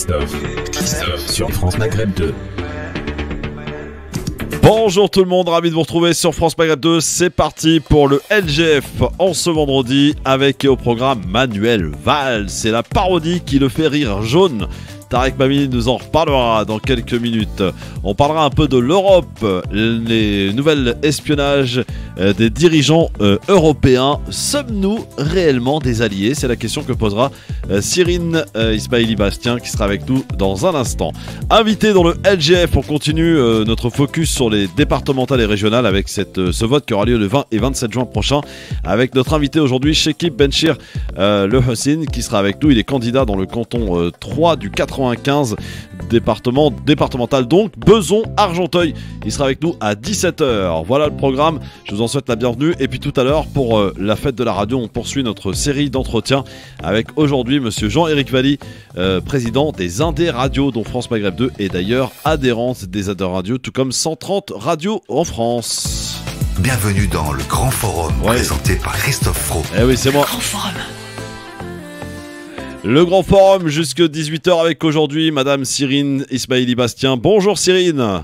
Christophe sur France Maghreb 2. Bonjour tout le monde, ravi de vous retrouver sur France Maghreb 2. C'est parti pour le LGF en ce vendredi avec au programme Manuel Valls. C'est la parodie qui le fait rire jaune. Tarek Mamili nous en reparlera dans quelques minutes. On parlera un peu de l'Europe, les nouvelles espionnages des dirigeants européens. Sommes-nous réellement des alliés? C'est la question que posera Cyrine Ismaili-Bastien qui sera avec nous dans un instant. Invité dans le LGF, on continue notre focus sur les départementales et régionales avec ce vote qui aura lieu le 20 et 27 juin prochain avec notre invité aujourd'hui, Chekib Benchir Le Hussein qui sera avec nous. Il est candidat dans le canton 3 du 95 départemental, donc Besançon-Argenteuil. Il sera avec nous à 17h. Voilà le programme, je vous en souhaite la bienvenue. Et puis tout à l'heure, pour la fête de la radio, on poursuit notre série d'entretiens avec aujourd'hui monsieur Jean-Éric Valli, président des Indés Radio, dont France Maghreb 2 est d'ailleurs adhérente des Indés Radio, tout comme 130 radios en France. Bienvenue dans le Grand Forum, présenté par Christophe Fro. Eh oui, c'est moi. Grand Forum. Le Grand Forum jusque 18h avec aujourd'hui Madame Cyrine Ismaili-Bastien. Bonjour Cyrine.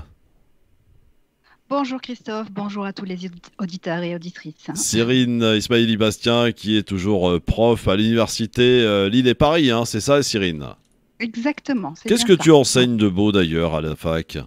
Bonjour Christophe, bonjour à tous les auditeurs et auditrices. Cyrine Ismaili-Bastien qui est toujours prof à l'université Lille et Paris, hein, c'est ça Cyrine? Exactement. Qu'est-ce que tu enseignes de beau d'ailleurs à la fac?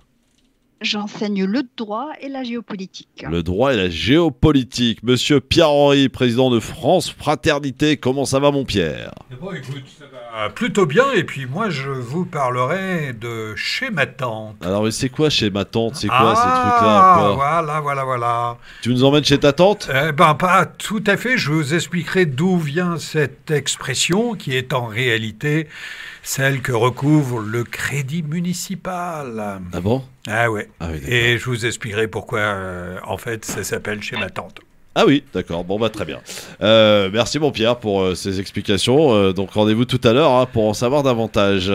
J'enseigne le droit et la géopolitique. Le droit et la géopolitique. Monsieur Pierre-Henri, président de France Fraternité, comment ça va mon Pierre? Bon, écoute, ça va plutôt bien, et puis moi je vous parlerai de chez ma tante. Alors mais c'est quoi chez ma tante? C'est quoi ces trucs-là? Voilà. Tu nous emmènes chez ta tante? Pas tout à fait, je vous expliquerai d'où vient cette expression qui est en réalité celle que recouvre le crédit municipal. Ah bon? Ah ouais. Ah oui, et je vous expliquerai pourquoi en fait ça s'appelle chez ma tante. Ah oui, d'accord, bon bah très bien. Merci mon Pierre pour ces explications. Donc rendez-vous tout à l'heure pour en savoir davantage.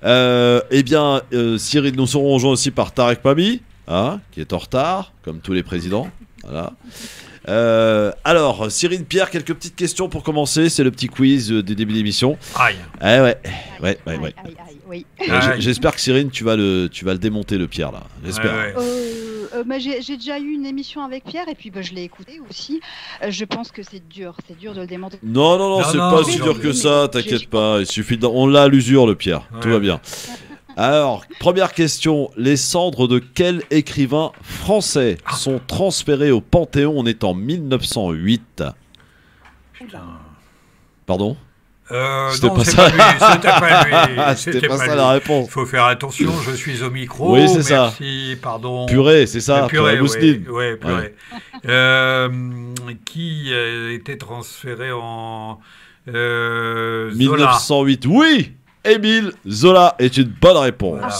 Cyril, nous serons rejoints aussi par Tarek Mamili, qui est en retard, comme tous les présidents. Voilà. Alors, Cyril, Pierre, quelques petites questions pour commencer. C'est le petit quiz des débuts d'émission. Aïe. Ouais. Oui. J'espère que Cyril, tu vas le démonter le Pierre là. J'espère. Ouais. J'ai déjà eu une émission avec Pierre et puis je l'ai écouté aussi. Je pense que c'est dur de le démonter. Non, c'est pas si dur que ça. T'inquiète pas. Il suffit on l'a à l'usure le Pierre. Ouais. Tout va bien. Alors, première question, les cendres de quel écrivain français sont transférées au Panthéon? On est en 1908. Putain. Pardon? C'était pas ça lui. C'était pas ça la réponse. Il faut faire attention, je suis au micro. Oui, c'est ça. Pardon. Purée, c'est ça. Purée, mousseline. Oui, purée. Qui était transféré en 1908. Oui, Émile Zola est une bonne réponse. Voilà.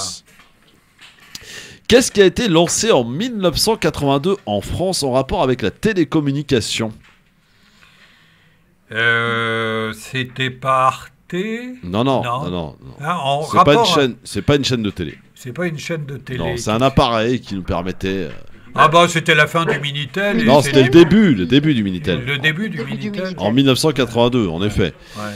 Qu'est-ce qui a été lancé en 1982 en France en rapport avec la télécommunication? C'était pas Arte? Non. C'est pas une chaîne de télé. C'est pas une chaîne de télé. Non, c'est un appareil qui nous permettait. C'était la fin du Minitel. Non, c'était le début du Minitel. Le début du Minitel. En 1982, en effet. Ouais.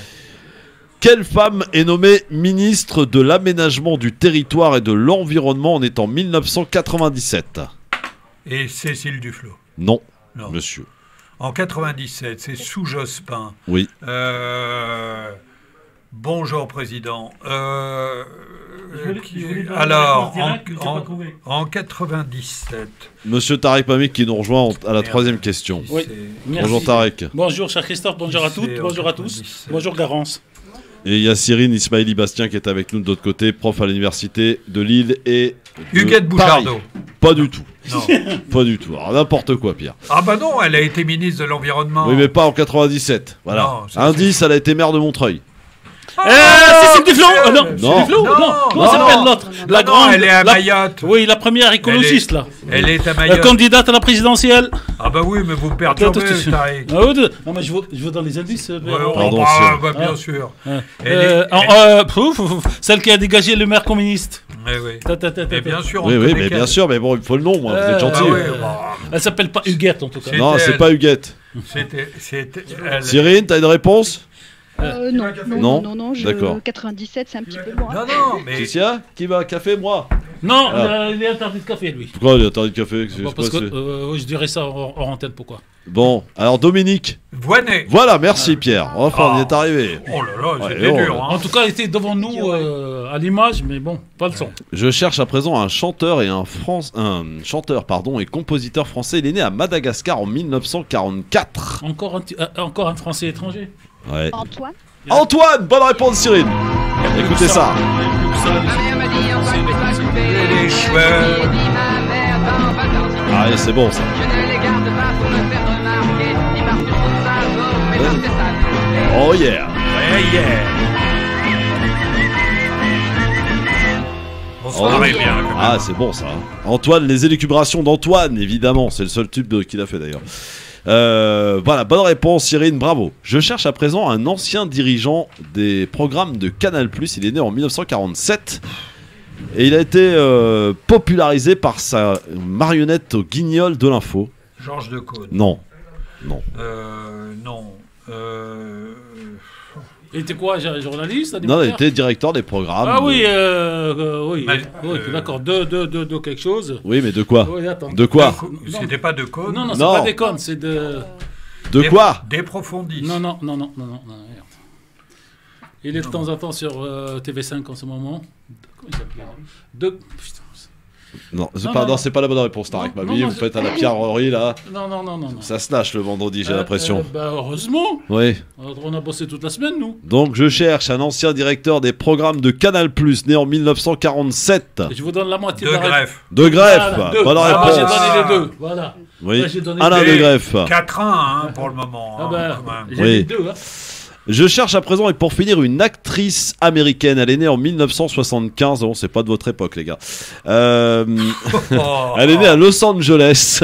Quelle femme est nommée ministre de l'aménagement du territoire et de l'environnement? On est en 1997. Et Cécile Duflot? Non, monsieur. En 97, c'est sous Jospin. Oui. Bonjour, président. En 97. Monsieur Tarek Mamili qui nous rejoint à la troisième question. Oui. Bonjour Tarek. Bonjour cher Christophe, bonjour à toutes, bonjour à tous. Bonjour Garance. Et il y a Cyrine Ismaili-Bastien qui est avec nous de l'autre côté, prof à l'université de Lille et Huguette Bouchardot. Pas du tout. Non. Pas du tout. Alors n'importe quoi, Pierre. Non, elle a été ministre de l'Environnement. Oui, mais pas en 97. Voilà. Non, indice, elle a été maire de Montreuil. Cécile Duflot. Comment s'appelle l'autre? La grande. Elle est à Mayotte. Oui, la première écologiste là. Elle est à Mayotte. Candidate à la présidentielle. Oui, mais vous me perturbez, Tarek. Non, mais je veux dans les indices. Pardon, bien sûr. Celle qui a dégagé le maire communiste. Oui. Bien sûr. Oui, mais bien sûr, mais bon, il faut le nom, moi. Vous êtes gentil. Elle s'appelle pas Huguette en tout cas. Non, c'est pas Huguette. C'était Cyrine, t'as une réponse? Non, D'accord. 97, c'est un petit peu loin. Non, mais... Tiens, qui va café, moi? Non, Alors. il est interdit de café, lui. Pourquoi il a interdit de café? Parce que je dirais ça hors antenne, pourquoi? Bon, alors Dominique. Voinet. Voilà, merci Pierre. Enfin, on y est arrivé. Oh là là, Ouais, c'était dur. En tout cas, il était devant nous à l'image, mais bon, pas le son. Je cherche à présent un chanteur et chanteur et compositeur français. Il est né à Madagascar en 1944. Encore un Français étranger. Ouais. Antoine. Antoine, bonne réponse Cyrine. Écoutez ça. Les cheveux. Ah, c'est bon ça. Oh yeah. On se marrait bien. Quand même. Ah, c'est bon ça. Antoine, les élucubrations d'Antoine, évidemment. C'est le seul tube qu'il a fait d'ailleurs. Voilà, bonne réponse Cyrine, bravo. Je cherche à présent un ancien dirigeant des programmes de Canal+. Il est né en 1947 et il a été popularisé par sa marionnette au guignol de l'info. Georges Decaune. Non. Non. Il était quoi, journaliste? Non, il était directeur des programmes. Ah oui, oui, d'accord, de quelque chose. Oui, mais de quoi? Oui, attends. De quoi? C'était pas Decaune. Non, c'est Non. pas des connes, c'est de... De quoi? Des profondis. Non, merde. Il est de temps en temps sur TV5 en ce moment. Comment il s'appelait? Putain. Non, Non. c'est pas la bonne réponse, Tarek Mami. Non, Vous faites à la pierrerie là. Non. Ça se lâche le vendredi, j'ai l'impression. Heureusement. Oui. On a bossé toute la semaine, nous. Donc je cherche un ancien directeur des programmes de Canal+, né en 1947. Et je vous donne la moitié De la réponse. greffe. De Greff, Voilà, deux. bonne Ah, j'ai réponse. donné les deux, voilà. Oui, Là, j'ai donné Alain deux. de Greff. 4-1 pour le moment. Ah ben, quand même. j'ai Oui. mis deux, hein. Je cherche à présent et pour finir une actrice américaine. Elle est née en 1975. Bon, c'est pas de votre époque, les gars. Elle est née à Los Angeles.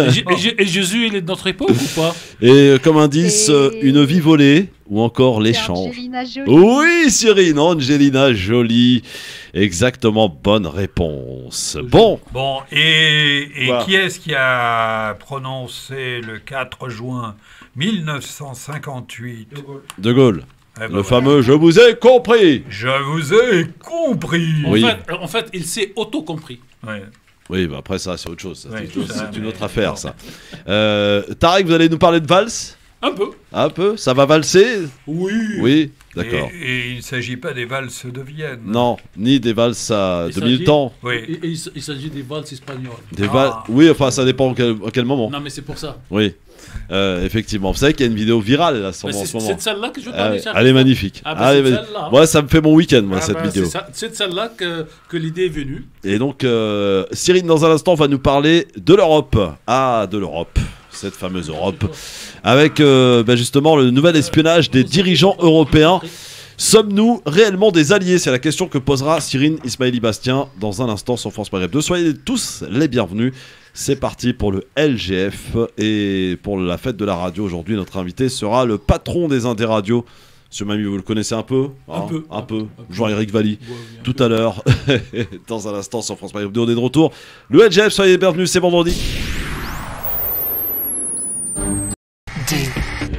Et Jésus, il est de notre époque ou pas? Et comme indice, Et- une vie volée ou encore C'est l'échange. Angelina Jolie. Oui, Cyrine, Angelina Jolie. Exactement, bonne réponse. Bon, Bon, et Quoi qui est-ce qui a prononcé le 4 juin 1958 De Gaulle. Eh ben Le voilà. fameux « Je vous ai compris Je vous ai compris. Oui. En fait, il s'est auto-compris. Ouais. ». Oui, bah après ça, c'est autre chose. Ça, Ouais, c'est ça, c'est une mais- autre affaire, ça. Tarek, vous allez nous parler de valse? Un peu. Un peu? Ça va valser? Oui. Oui, d'accord. Et il ne s'agit pas des valses de Vienne. Non, ni des valses à Il 2000 s'agit- temps. Oui. Il s'agit des valses espagnoles. Des Ah. Oui, enfin, ça dépend à quel moment. Non, mais c'est pour ça. Oui, effectivement. Vous savez qu'il y a une vidéo virale là, en ce Mais moment. c'est de celle-là que je veux Ah parler. ouais, Charles. elle est magnifique. Ah, bah, Allez, c'est vas-y. celle-là. Moi, ça me fait mon week-end, moi, Ah, cette ben, vidéo. c'est de celle-là que l'idée est venue. Et donc, Cyrine, dans un instant, va nous parler de l'Europe. Ah, de l'Europe. Cette fameuse Europe. Avec justement le nouvel espionnage des dirigeants européens. Sommes-nous réellement des alliés? C'est la question que posera Cyrine Ismaili-Bastien dans un instant sur France Maghreb 2. Soyez tous les bienvenus. C'est parti pour le LGF. Et pour la fête de la radio, aujourd'hui, notre invité sera le patron des Indés Radio. Monsieur Mami, vous le connaissez un peu? Un peu. Jean-Éric Valli. Tout à l'heure, dans un instant sur France Maghreb 2, on est de retour. Le LGF, soyez les bienvenus, c'est vendredi.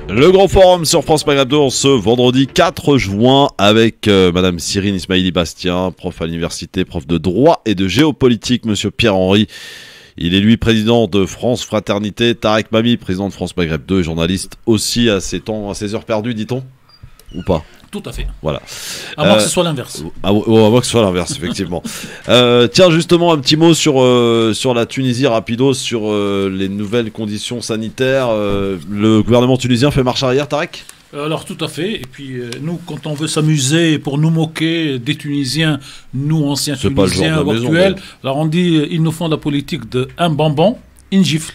Le grand forum sur France Maghreb 2 en ce vendredi 4 juin avec Madame Cyrine Ismaili-Bastien, prof à l'université, prof de droit et de géopolitique, Monsieur Pierre-Henri. Il est lui président de France Fraternité, Tarek Mami, président de France Maghreb 2, journaliste aussi à ses heures perdues, dit-on? Ou pas? Tout à fait. Voilà. À moins que ce soit l'inverse. À moins que ce soit l'inverse, effectivement. Tiens, justement, un petit mot sur la Tunisie, rapido, sur les nouvelles conditions sanitaires. Le gouvernement tunisien fait marche arrière, Tarek? Alors tout à fait, et puis nous quand on veut s'amuser pour nous moquer des Tunisiens, nous anciens C'est pas le Tunisiens genre de maison, actuels, mais- alors on dit ils nous font la politique de un bonbon, une gifle,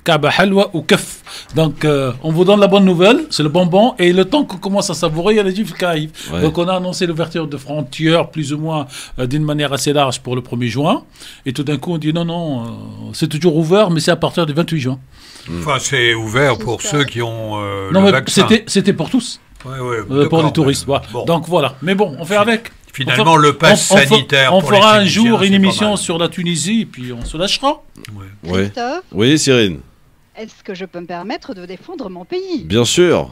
Kaba halwa ou kef. Donc on vous donne la bonne nouvelle, c'est le bonbon, et le temps qu'on commence à savourer, il y a les gifles qui arrivent. Ouais. Donc on a annoncé l'ouverture de frontières plus ou moins d'une manière assez large pour le 1er juin, et tout d'un coup on dit non, c'est toujours ouvert, mais c'est à partir du 28 juin. Enfin, c'est ouvert pour J'espère. ceux qui ont Non le mais vaccin. c'était pour tous. Ouais, ouais, Pour d'accord, les touristes. Voilà. bon. Donc voilà. Mais bon, on fait avec. Finalement, On fera- le pass on fe- sanitaire On pour les fera un Tunisiens, jour une c'est pas émission mal. sur la Tunisie, et puis on se lâchera. Oui. Christophe, Oui, Cyrine. est-ce que je peux me permettre de défendre mon pays? Bien sûr.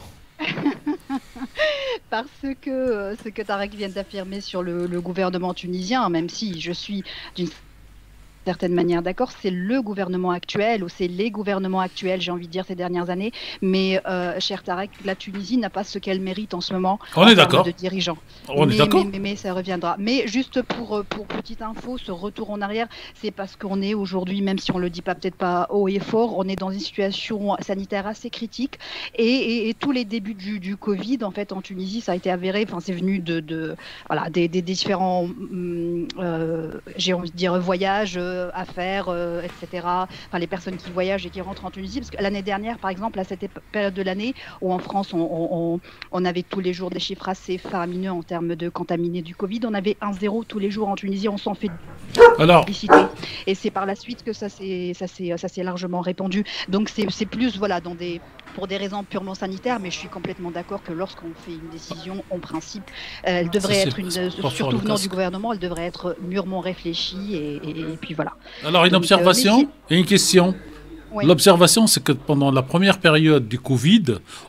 parce que ce que Tarek vient d'affirmer sur le gouvernement tunisien, même si je suis d'une certaine manière d'accord, c'est le gouvernement actuel ou c'est les gouvernements actuels, j'ai envie de dire, ces dernières années. Mais, cher Tarek, la Tunisie n'a pas ce qu'elle mérite en ce moment On en est termes d'accord. de dirigeants. On est d'accord. Mais ça reviendra. Mais juste pour petite info, ce retour en arrière, c'est parce qu'on est aujourd'hui, même si on le dit pas peut-être pas haut et fort, on est dans une situation sanitaire assez critique. Et tous les débuts du Covid, en fait, en Tunisie, ça a été avéré. Enfin, c'est venu voilà, des différents, j'ai envie de dire, voyages, affaires, etc. Enfin, les personnes qui voyagent et qui rentrent en Tunisie, parce que l'année dernière, par exemple, à cette période de l'année où en France, on avait tous les jours des chiffres assez faramineux en termes de contaminés du Covid, on avait 1-0 tous les jours en Tunisie, on s'en fait Alors, publicité. Et c'est par la suite que ça s'est largement répandu. Donc c'est plus voilà pour des raisons purement sanitaires, mais je suis complètement d'accord que lorsqu'on fait une décision, en principe, elle devrait être surtout venant du gouvernement, elle devrait être mûrement réfléchie et puis voilà. alors une Donc, observation et une question. Oui. L'observation, c'est que pendant la première période du Covid,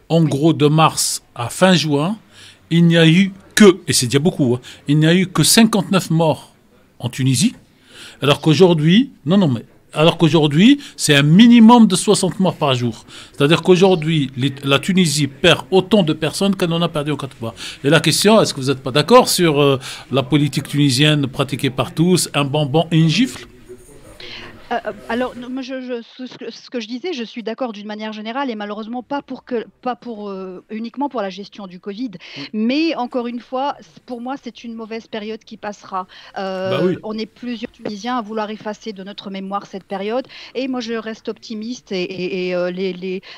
en gros de mars à fin juin, il n'y a eu que, et c'est déjà beaucoup, hein, il n'y a eu que 59 morts en Tunisie, alors qu'aujourd'hui, c'est un minimum de 60 morts par jour. C'est-à-dire qu'aujourd'hui, la Tunisie perd autant de personnes qu'elle en a perdu en 4 mois. Et la question, est-ce que vous n'êtes pas d'accord sur la politique tunisienne pratiquée par tous, un bonbon et une gifle? Alors, non, moi, ce que je disais, je suis d'accord d'une manière générale et malheureusement pas uniquement pour la gestion du Covid. Mais encore une fois, pour moi, c'est une mauvaise période qui passera. Bah oui. On est plusieurs Tunisiens à vouloir effacer de notre mémoire cette période. Et moi, je reste optimiste et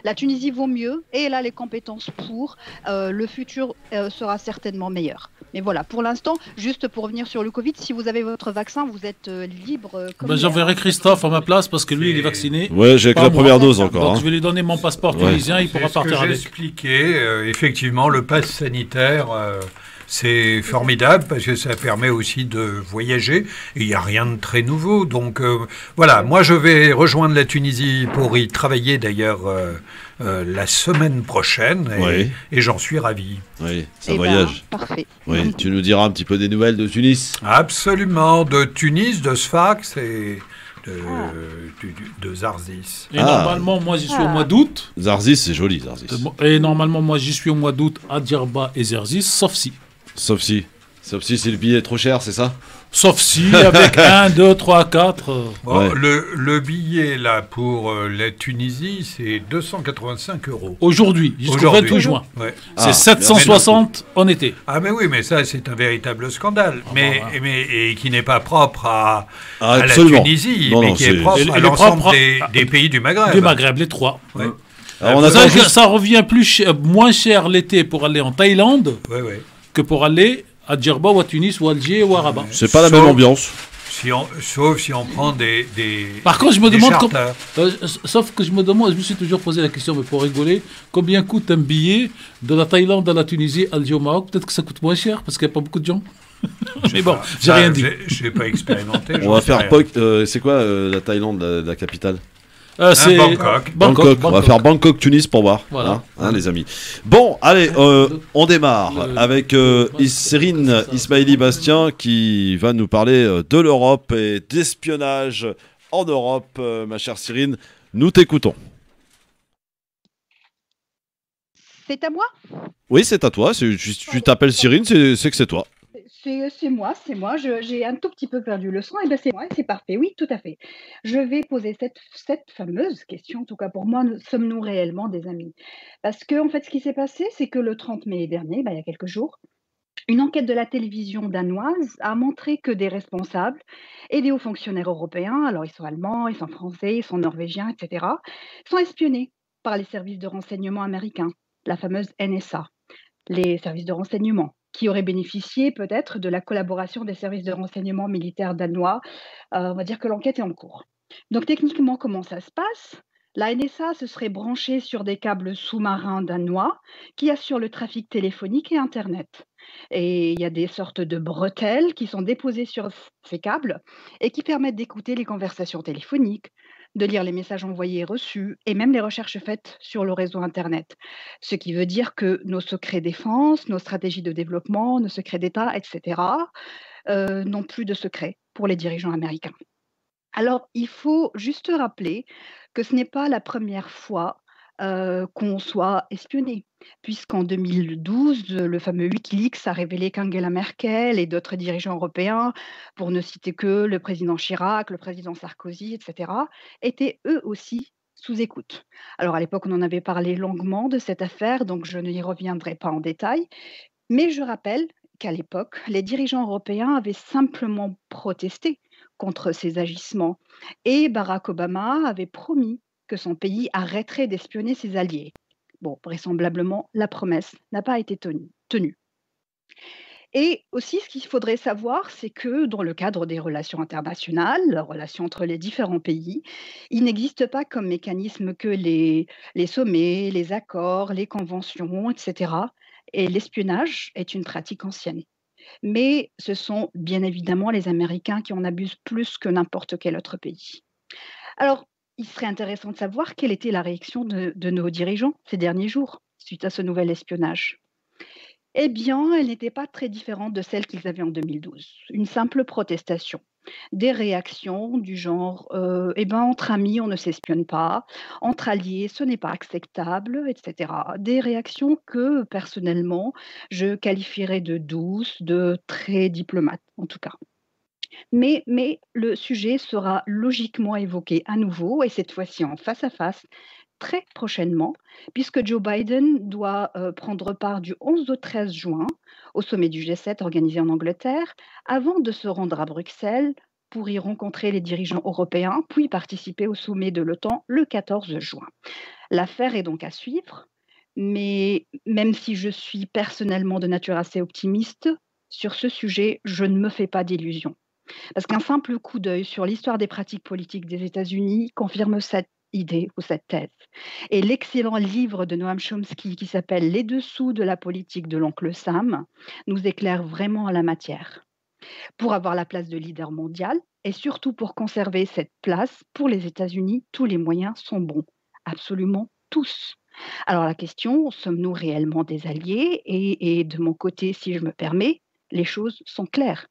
la Tunisie vaut mieux et elle a les compétences pour. Le futur sera certainement meilleur. Mais voilà, pour l'instant, juste pour revenir sur le Covid, si vous avez votre vaccin, vous êtes libre. J'enverrai Christophe à ma place parce que lui, il est vacciné. Ouais, j'ai que Pas la moi. première dose encore. Donc hein. je vais lui donner mon passeport tunisien, il pourra C'est ce que partir avec. j'expliquais. Effectivement, le pass sanitaire, c'est formidable parce que ça permet aussi de voyager. Et il n'y a rien de très nouveau. Donc voilà, moi je vais rejoindre la Tunisie pour y travailler d'ailleurs la semaine prochaine Oui. et j'en suis ravi. Oui, ça Eh ben, voyage. parfait. Oui, tu nous diras un petit peu des nouvelles de Tunis. Absolument, de Tunis, de Sfax et de Zarzis. Et normalement, moi, j'y suis au mois d'août. Zarzis, c'est joli, Zarzis. Et normalement, moi, j'y suis au mois d'août à Djerba et Zerzis, sauf si. Sauf si si le billet est trop cher, c'est ça? Sauf si, avec 1, 2, 3, 4. Bon, Ouais. le billet là pour la Tunisie, c'est 285 €. Aujourd'hui, jusqu'au 28 juin. Ouais. C'est Ah, 760 en été. Ah mais oui, mais ça c'est un véritable scandale, et qui n'est pas propre à la absolument. Tunisie, Non, mais non, qui c'est- est propre Il à est l'ensemble propre des pays du Maghreb. Du Maghreb, les trois. Ouais. Alors, on Vous attend savez que juste- ça revient moins cher l'été pour aller en Thaïlande Ouais, ouais. que pour aller à Djerba ou à Tunis ou à Alger ou à Rabat. C'est pas la Sauf- même ambiance. Sauf si on prend des Par contre, je me des demande, charters. sauf que je me suis toujours posé la question, mais pour rigoler, combien coûte un billet de la Thaïlande à la Tunisie, Alger au Maroc? Peut-être que ça coûte moins cher parce qu'il n'y a pas beaucoup de gens. Mais bon, j'ai Ça, rien dit. Je n'ai pas expérimenté. On j'en va sais faire rien. c'est quoi la Thaïlande, la capitale? C'est Bangkok. Bangkok. On va faire Bangkok-Tunis pour voir. Voilà. Hein, les amis. Bon, allez, on démarre avec Cyrine Ismaili-Bastien qui va nous parler de l'Europe et d'espionnage en Europe. Ma chère Cyrine, nous t'écoutons. C'est à moi? Oui, c'est à toi. Tu t'appelles Cyrine, c'est que c'est toi. C'est moi. J'ai un tout petit peu perdu le son. Et ben c'est moi, et c'est parfait. Oui, tout à fait. Je vais poser cette fameuse question. En tout cas, pour moi, sommes-nous réellement des amis? Parce que, en fait, ce qui s'est passé, c'est que le 30 mai dernier, il y a quelques jours, une enquête de la télévision danoise a montré que des responsables et des hauts fonctionnaires européens, alors ils sont allemands, ils sont français, ils sont norvégiens, etc., sont espionnés par les services de renseignement américains, la fameuse NSA, les services de renseignement, qui auraient bénéficié peut-être de la collaboration des services de renseignement militaires danois. On va dire que l'enquête est en cours. Donc techniquement, comment ça se passe? La NSA se serait branchée sur des câbles sous-marins danois qui assurent le trafic téléphonique et Internet. Et il y a des sortes de bretelles qui sont déposées sur ces câbles et qui permettent d'écouter les conversations téléphoniques, de lire les messages envoyés et reçus, et même les recherches faites sur le réseau Internet. Ce qui veut dire que nos secrets défense, nos stratégies de développement, nos secrets d'État, etc., n'ont plus de secrets pour les dirigeants américains. Alors, il faut juste rappeler que ce n'est pas la première fois qu'on soit espionné, puisqu'en 2012, le fameux Wikileaks a révélé qu'Angela Merkel et d'autres dirigeants européens, pour ne citer que le président Chirac, le président Sarkozy, etc., étaient eux aussi sous écoute. Alors à l'époque, on en avait parlé longuement de cette affaire, donc je n'y reviendrai pas en détail, mais je rappelle qu'à l'époque, les dirigeants européens avaient simplement protesté contre ces agissements et Barack Obama avait promis que son pays arrêterait d'espionner ses alliés. Bon, vraisemblablement, la promesse n'a pas été tenue. Et aussi, ce qu'il faudrait savoir, c'est que dans le cadre des relations internationales, les relations entre les différents pays, il n'existe pas comme mécanisme que les sommets, les accords, les conventions, etc. Et l'espionnage est une pratique ancienne. Mais ce sont bien évidemment les Américains qui en abusent plus que n'importe quel autre pays. Alors, il serait intéressant de savoir quelle était la réaction de nos dirigeants ces derniers jours suite à ce nouvel espionnage. Eh bien, elle n'était pas très différente de celle qu'ils avaient en 2012. Une simple protestation. Des réactions du genre entre amis, on ne s'espionne pas, entre alliés, ce n'est pas acceptable, etc. Des réactions que, personnellement, je qualifierais de douces, de très diplomates, en tout cas. Mais le sujet sera logiquement évoqué à nouveau, et cette fois-ci en face à face, très prochainement, puisque Joe Biden doit prendre part du 11 au 13 juin au sommet du G7 organisé en Angleterre, avant de se rendre à Bruxelles pour y rencontrer les dirigeants européens, puis participer au sommet de l'OTAN le 14 juin. L'affaire est donc à suivre, mais même si je suis personnellement de nature assez optimiste, sur ce sujet, je ne me fais pas d'illusions. Parce qu'un simple coup d'œil sur l'histoire des pratiques politiques des États-Unis confirme cette idée ou cette thèse. Et l'excellent livre de Noam Chomsky qui s'appelle « Les dessous de la politique de l'oncle Sam » nous éclaire vraiment en la matière. Pour avoir la place de leader mondial et surtout pour conserver cette place, pour les États-Unis, tous les moyens sont bons. Absolument tous. Alors la question, sommes-nous réellement des alliés ? Et de mon côté, si je me permets, les choses sont claires.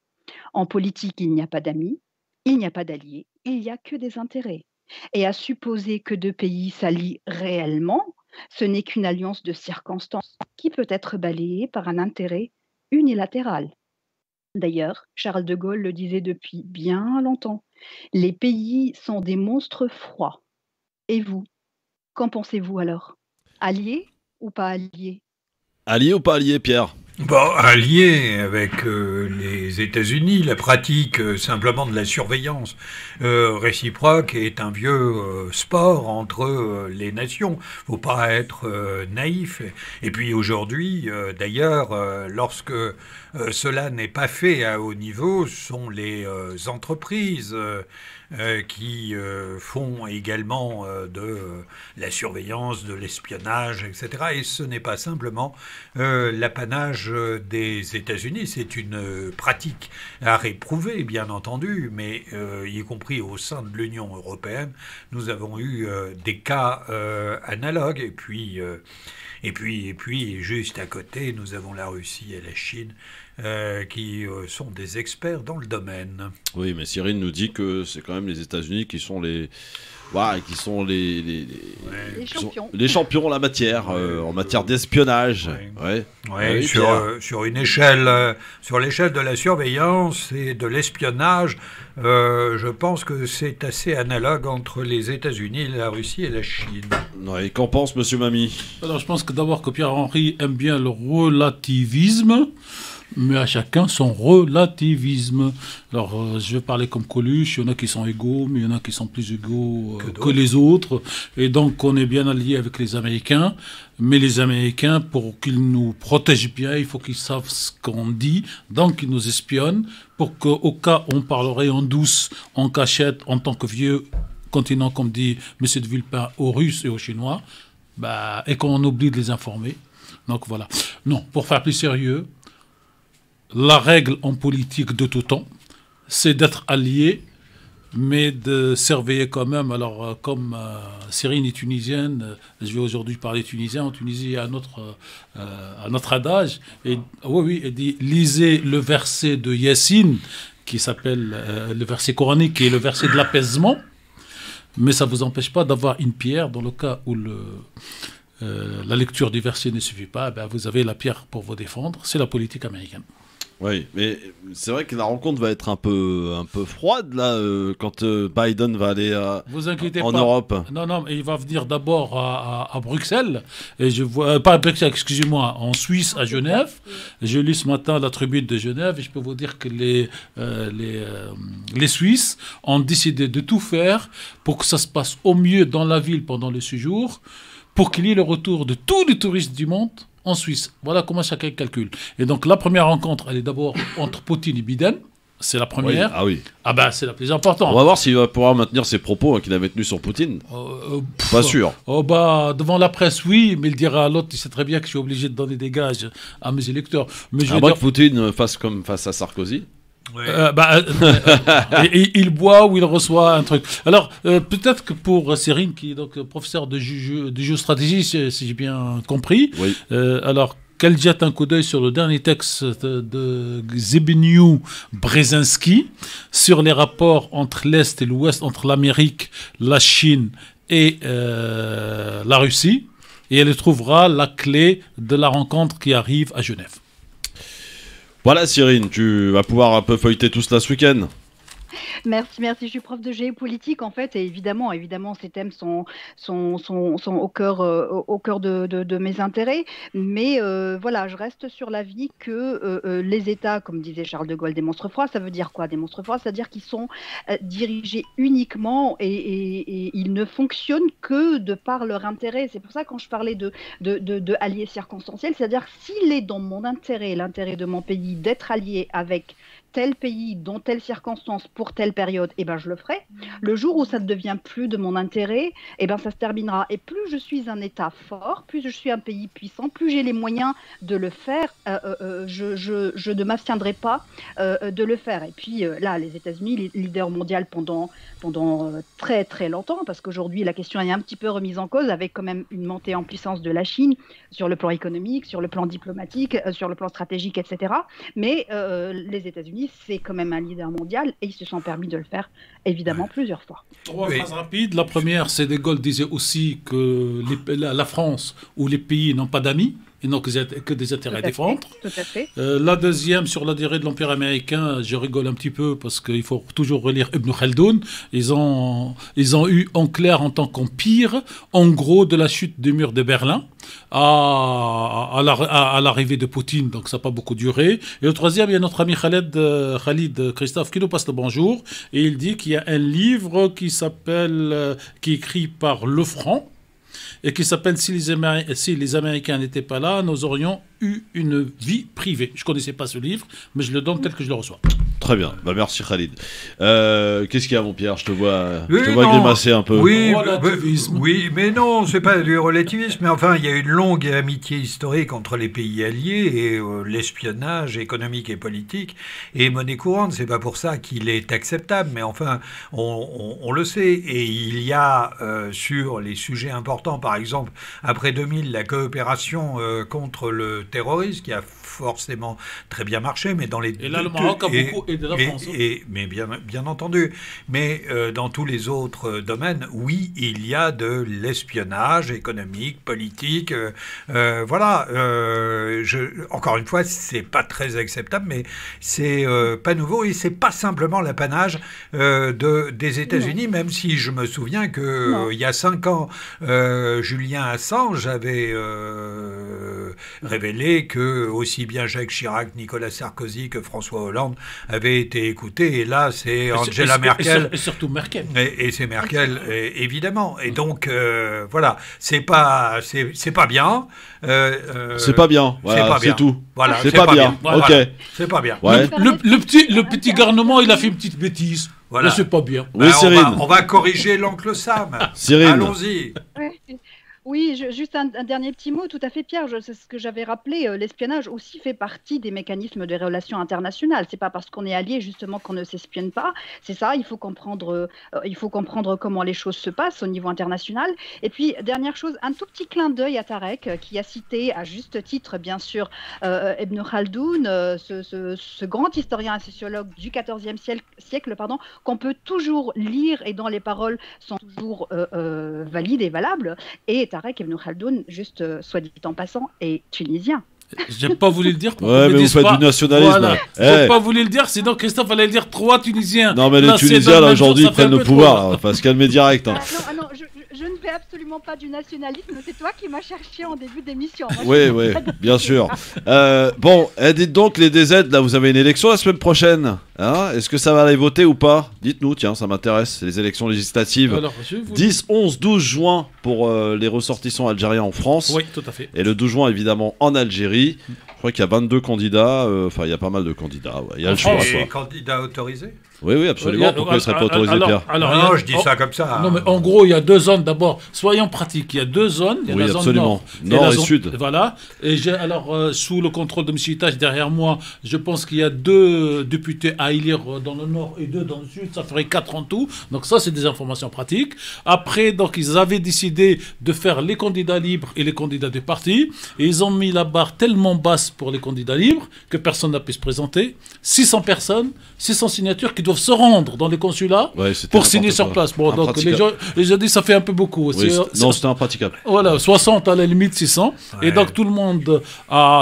En politique, il n'y a pas d'amis, il n'y a pas d'alliés, il n'y a que des intérêts. Et à supposer que deux pays s'allient réellement, ce n'est qu'une alliance de circonstances qui peut être balayée par un intérêt unilatéral. D'ailleurs, Charles de Gaulle le disait depuis bien longtemps, les pays sont des monstres froids. Et vous, qu'en pensez-vous alors ? Alliés ou pas alliés ? Alliés ou pas alliés, Pierre ? Bon, allié avec les États-Unis, la pratique simplement de la surveillance réciproque est un vieux sport entre les nations. Faut pas être naïf. Et puis aujourd'hui, d'ailleurs, lorsque cela n'est pas fait à haut niveau, ce sont les entreprises qui font également de la surveillance, de l'espionnage, etc. Et ce n'est pas simplement l'apanage des États-Unis, c'est une pratique à réprouver, bien entendu, mais y compris au sein de l'Union européenne, nous avons eu des cas analogues. Et puis, juste à côté, nous avons la Russie et la Chine qui sont des experts dans le domaine. Oui, mais Cyril nous dit que c'est quand même les États-Unis qui sont les... Voilà, qui sont les champions en la matière, en matière d'espionnage. Sur une échelle, sur l'échelle de la surveillance et de l'espionnage, je pense que c'est assez analogue entre les États-Unis, la Russie et la Chine. Ouais, qu'en pense Monsieur Mamie ? Alors, je pense que d'abord que Pierre-Henri aime bien le relativisme. Mais à chacun son relativisme. Alors, je vais parler comme Coluche, il y en a qui sont égaux, mais il y en a qui sont plus égaux que les autres. Et donc, on est bien alliés avec les Américains. Mais les Américains, pour qu'ils nous protègent bien, il faut qu'ils savent ce qu'on dit. Donc, ils nous espionnent pour qu'au cas où on parlerait en douce, en cachette, en tant que vieux continent, comme dit M. de Villepin, aux Russes et aux Chinois, et qu'on oublie de les informer. Donc, voilà. Non, pour faire plus sérieux, la règle en politique de tout temps, c'est d'être allié, mais de surveiller quand même. Alors, comme Cyrine est tunisienne, je vais aujourd'hui parler tunisien. En Tunisie, il y a un autre adage. Et, oui, il dit, lisez le verset de Yassine, qui s'appelle le verset coranique, qui est le verset de l'apaisement. Mais ça ne vous empêche pas d'avoir une pierre dans le cas où la lecture du verset ne suffit pas. Ben, vous avez la pierre pour vous défendre. C'est la politique américaine. Oui, mais c'est vrai que la rencontre va être un peu froide là quand Biden va aller vous inquiétez en pas. Europe. Non, il va venir d'abord à Bruxelles et je vois pas à Bruxelles, excusez-moi, en Suisse à Genève. J'ai lu ce matin la Tribune de Genève et je peux vous dire que les Suisses ont décidé de tout faire pour que ça se passe au mieux dans la ville pendant le séjour, pour qu'il y ait le retour de tous les touristes du monde en Suisse. Voilà comment chacun calcule. Et donc la première rencontre, elle est d'abord entre Poutine et Biden. C'est la première. Oui. Ah oui. Ah ben c'est la plus importante. On va voir s'il va pouvoir maintenir ses propos qu'il avait tenus sur Poutine. Pas sûr. Oh bah devant la presse oui, mais il dira à l'autre, il sait très bien que je suis obligé de donner des gages à mes électeurs. Mais je veux dire... que Poutine fasse comme face à Sarkozy. Oui. Il boit ou il reçoit un truc. Alors, peut-être que pour Cyrine, qui est donc professeur de géostratégie, si j'ai bien compris, oui. Alors, qu'elle jette un coup d'œil sur le dernier texte de Zbigniew Brzezinski sur les rapports entre l'Est et l'Ouest, entre l'Amérique, la Chine et la Russie, et elle trouvera la clé de la rencontre qui arrive à Genève. Voilà Cyrine, tu vas pouvoir un peu feuilleter tout cela ce week-end. Merci. Je suis prof de géopolitique en fait, et évidemment, ces thèmes sont au cœur de mes intérêts. Mais voilà, je reste sur l'avis que les États, comme disait Charles de Gaulle, des monstres froids, ça veut dire quoi des monstres froids? C'est-à-dire qu'ils sont dirigés uniquement et ils ne fonctionnent que de par leur intérêt. C'est pour ça quand je parlais de alliés circonstanciels, c'est-à-dire s'il est dans mon intérêt, l'intérêt de mon pays, d'être allié avec tel pays, dans telle circonstance, pour telle période, eh ben je le ferai. Le jour où ça ne devient plus de mon intérêt, eh ben ça se terminera. Et plus je suis un État fort, plus je suis un pays puissant, plus j'ai les moyens de le faire, je ne m'abstiendrai pas de le faire. Et puis là, les États-Unis, leader mondial pendant très très longtemps, parce qu'aujourd'hui la question est un petit peu remise en cause avec quand même une montée en puissance de la Chine sur le plan économique, sur le plan diplomatique, sur le plan stratégique, etc. Mais les États-Unis, c'est quand même un leader mondial et ils se sont permis de le faire, évidemment, plusieurs fois. Trois phrases rapides. La première, c'est De Gaulle disait aussi que la France ou les pays n'ont pas d'amis. Ils n'ont que des intérêts à défendre. Tout à fait. La deuxième, sur la durée de l'Empire américain, je rigole un petit peu parce qu'il faut toujours relire Ibn Khaldoun. Ils ont eu en clair en tant qu'empire, en gros, de la chute du mur de Berlin à l'arrivée de Poutine, donc ça n'a pas beaucoup duré. Et le troisième, il y a notre ami Khalid Christophe qui nous passe le bonjour, et il dit qu'il y a un livre qui est écrit par Lefranc, et qui s'appelle si les Américains n'étaient pas là, nous aurions eu une vie privée. Je ne connaissais pas ce livre, mais je le donne tel que je le reçois. Très bien, merci Khalid. Qu'est-ce qu'il y a mon Pierre? Je te vois grimacer un peu. Oui, oui, mais non, c'est pas du relativisme, mais enfin, il y a une longue amitié historique entre les pays alliés et l'espionnage économique et politique est monnaie courante. C'est pas pour ça qu'il est acceptable, mais enfin, on le sait. Et il y a sur les sujets importants, par exemple, après 2000, la coopération contre le terrorisme qui a forcément très bien marché, mais dans les et là le Maroc a beaucoup aidé la France. Mais bien entendu, mais dans tous les autres domaines, oui, il y a de l'espionnage économique, politique, voilà. Encore une fois, c'est pas très acceptable, mais c'est pas nouveau et c'est pas simplement l'apanage des États-Unis, même si je me souviens que il y a 5 ans, Julian Assange avait révélé que aussi bien Jacques Chirac, Nicolas Sarkozy que François Hollande avaient été écoutés. Et là, c'est Angela Merkel. Et surtout Merkel. Et c'est Merkel, évidemment. Et donc, voilà, c'est pas bien. C'est pas bien. Voilà, c'est tout. Voilà, c'est pas bien. Voilà. Ok. C'est pas bien. Ouais. Le petit garnement, il a fait une petite bêtise. Voilà. Mais c'est pas bien. Oui, Cyrine. On va corriger l'oncle Sam. Cyrine. Allons-y. Oui, juste un dernier petit mot, tout à fait, Pierre. C'est ce que j'avais rappelé. L'espionnage aussi fait partie des mécanismes des relations internationales. C'est pas parce qu'on est allié justement qu'on ne s'espionne pas. C'est ça. Il faut comprendre comment les choses se passent au niveau international. Et puis dernière chose, un tout petit clin d'œil à Tarek qui a cité à juste titre, bien sûr, Ibn Khaldoun, ce grand historien et sociologue du XIVe siècle, pardon, qu'on peut toujours lire et dont les paroles sont toujours valides et valables. Et Tarek Ibn Khaldoun, juste soit dit en passant, est tunisien. J'ai pas voulu le dire pour Ouais, mais vous faites du nationalisme. Voilà. Eh. J'ai pas voulu le dire, sinon Christophe allait dire 3 Tunisiens. Non, mais les Là, c'est Tunisiens, dans le là, même jour, aujourd'hui, ça ils fait prennent un le peu pouvoir. trop. Hein. Faut se calmer direct. Hein. Non, je ne fais absolument pas du nationalisme. C'est toi qui m'as cherché en début d'émission. Oui, bien sûr. Bon, dites donc, les DZ, là, vous avez une élection la semaine prochaine. Hein, est-ce que ça va aller voter ou pas? Dites-nous, tiens, ça m'intéresse. Les élections législatives. Alors, je vous... 10, 11, 12 juin pour les ressortissants algériens en France. Oui, tout à fait. Et le 12 juin, évidemment, en Algérie. Je crois qu'il y a 22 candidats. Enfin, il y a pas mal de candidats. Ouais. Il y a le choix, Et quoi. candidats autorisés? Oui, absolument. Pourquoi il ne serait pas autorisé, Pierre? Non, je dis ça comme ça. Non, mais en gros, il y a 2 zones d'abord. Soyons pratiques. Il y a 2 zones. Il y a Oui, la zone absolument. nord, Nord la et zone- sud. Voilà. Et j'ai alors, sous le contrôle de M. Itache derrière moi, je pense qu'il y a 2 députés à élire dans le nord et 2 dans le sud. Ça ferait 4 en tout. Donc ça, c'est des informations pratiques. Après, donc, ils avaient décidé de faire les candidats libres et les candidats des partis. Et ils ont mis la barre tellement basse pour les candidats libres que personne n'a pu se présenter. 600 personnes, 600 signatures qui doivent se rendre dans les consulats Ouais, c'était pour n'importe signer sur quoi. place. Bon, donc Impraticable. les gens disent ça fait un peu beaucoup. Oui, C'est- non, c'était impraticable. voilà, 60 à la limite 600. Ouais. Et donc tout le monde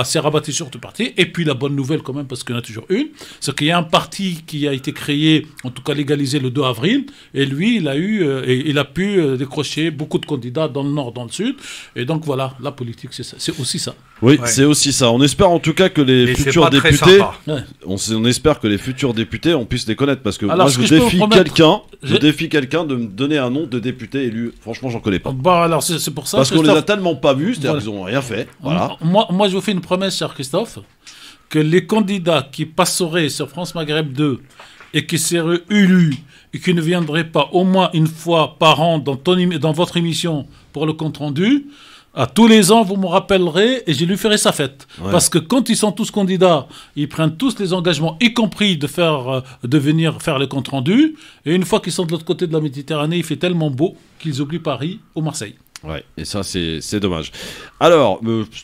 s'est rabattu sur ce parti. Et puis la bonne nouvelle quand même, parce qu'il y en a toujours une, c'est qu'il y a un parti qui a été créé, en tout cas légalisé le 2 avril. Et lui, il a pu décrocher beaucoup de candidats dans le nord, dans le sud. Et donc voilà, la politique, c'est ça. C'est aussi ça. Oui, Ouais. c'est aussi ça. On espère en tout cas que les Et c'est futurs pas très députés, sympa. Ouais. on espère que les futurs députés, on puisse les connaître parce que Alors, moi ce je que je peux défie vous promettre, quelqu'un de me donner un nom de député élu. Franchement, j'en connais pas. Bon, alors c'est pour ça. Parce qu'on les a Christophe, tellement pas vus, c'est-à-dire Voilà. qu'ils ont rien fait. Voilà. Moi, je vous fais une promesse, cher Christophe, que les candidats qui passeraient sur France Maghreb 2 et qui seraient élus et qui ne viendraient pas au moins une fois par an dans votre émission pour le compte-rendu, à tous les ans, vous me rappellerez et je lui ferai sa fête. Ouais. Parce que quand ils sont tous candidats, ils prennent tous les engagements, y compris de venir faire le compte-rendu. Et une fois qu'ils sont de l'autre côté de la Méditerranée, il fait tellement beau qu'ils oublient Paris ou Marseille. Ouais, et ça c'est dommage. Alors,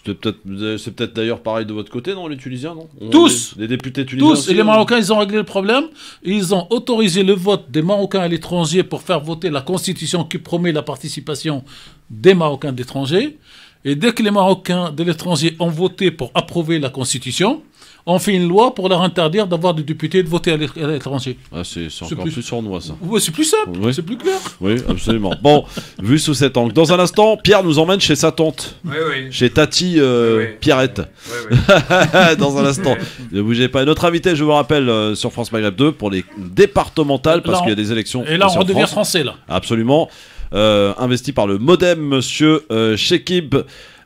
c'est peut-être d'ailleurs pareil de votre côté, non, les Tunisiens, non? Tous. Les députés tunisiens Tous, aussi, et les hein. Marocains, ils ont réglé le problème. Ils ont autorisé le vote des Marocains à l'étranger pour faire voter la Constitution qui promet la participation des Marocains d'étrangers. Et dès que les Marocains de l'étranger ont voté pour approuver la Constitution, on fait une loi pour leur interdire d'avoir des députés de voter à l'étranger. Ah, c'est encore plus sournois, ça. Ouais, c'est plus simple, Oui. c'est plus clair. Oui, absolument. Bon, vu sous cet angle. Dans un instant, Pierre nous emmène chez sa tante, Oui, oui. chez Tati Oui. Pierrette. Oui, oui. Dans un instant. Ne bougez pas. Et notre invité, je vous rappelle, sur France Maghreb 2 pour les départementales, parce Là, qu'il y a des élections. Et là, aussi on en redevient France. français, là. Absolument. Investi par le Modem, monsieur Shekib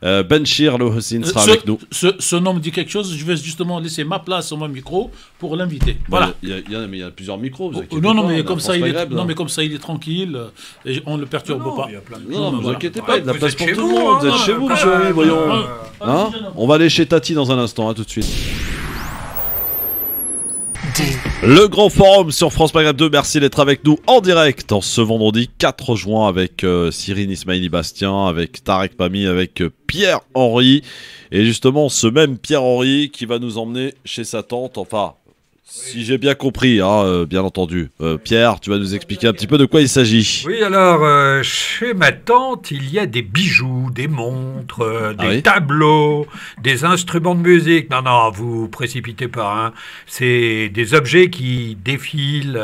Benchir Le Hossein sera avec nous. Ce nom me dit quelque chose. Je vais justement laisser ma place sur mon micro pour l'inviter. Voilà. Il y a plusieurs micros. Vous inquiétez Non, pas, mais on a comme ça, France il est, Maghreb, non, là. mais comme ça, il est tranquille et on le perturbe Non, pas. il y a plein de Non, mais vous Voilà. inquiétez pas, il y a de la Vous place êtes pour chez tout le vous, monde. Vous hein, êtes chez vous, quand monsieur même. Henri, voyons. Hein allez, On va aller chez Tati dans un instant, tout de suite. Le grand forum sur France Maghreb 2, merci d'être avec nous en direct en ce vendredi 4 juin avec Cyrine Ismaili Bastien, avec Tarek Pami, avec Pierre-Henri. Et justement, ce même Pierre-Henri qui va nous emmener chez sa tante, enfin, si j'ai bien compris, hein, bien entendu. Pierre, tu vas nous expliquer un petit peu de quoi il s'agit. Oui, alors, chez ma tante, il y a des bijoux, des montres, des oui tableaux, des instruments de musique. Non, vous précipitez pas. Hein. C'est des objets qui défilent.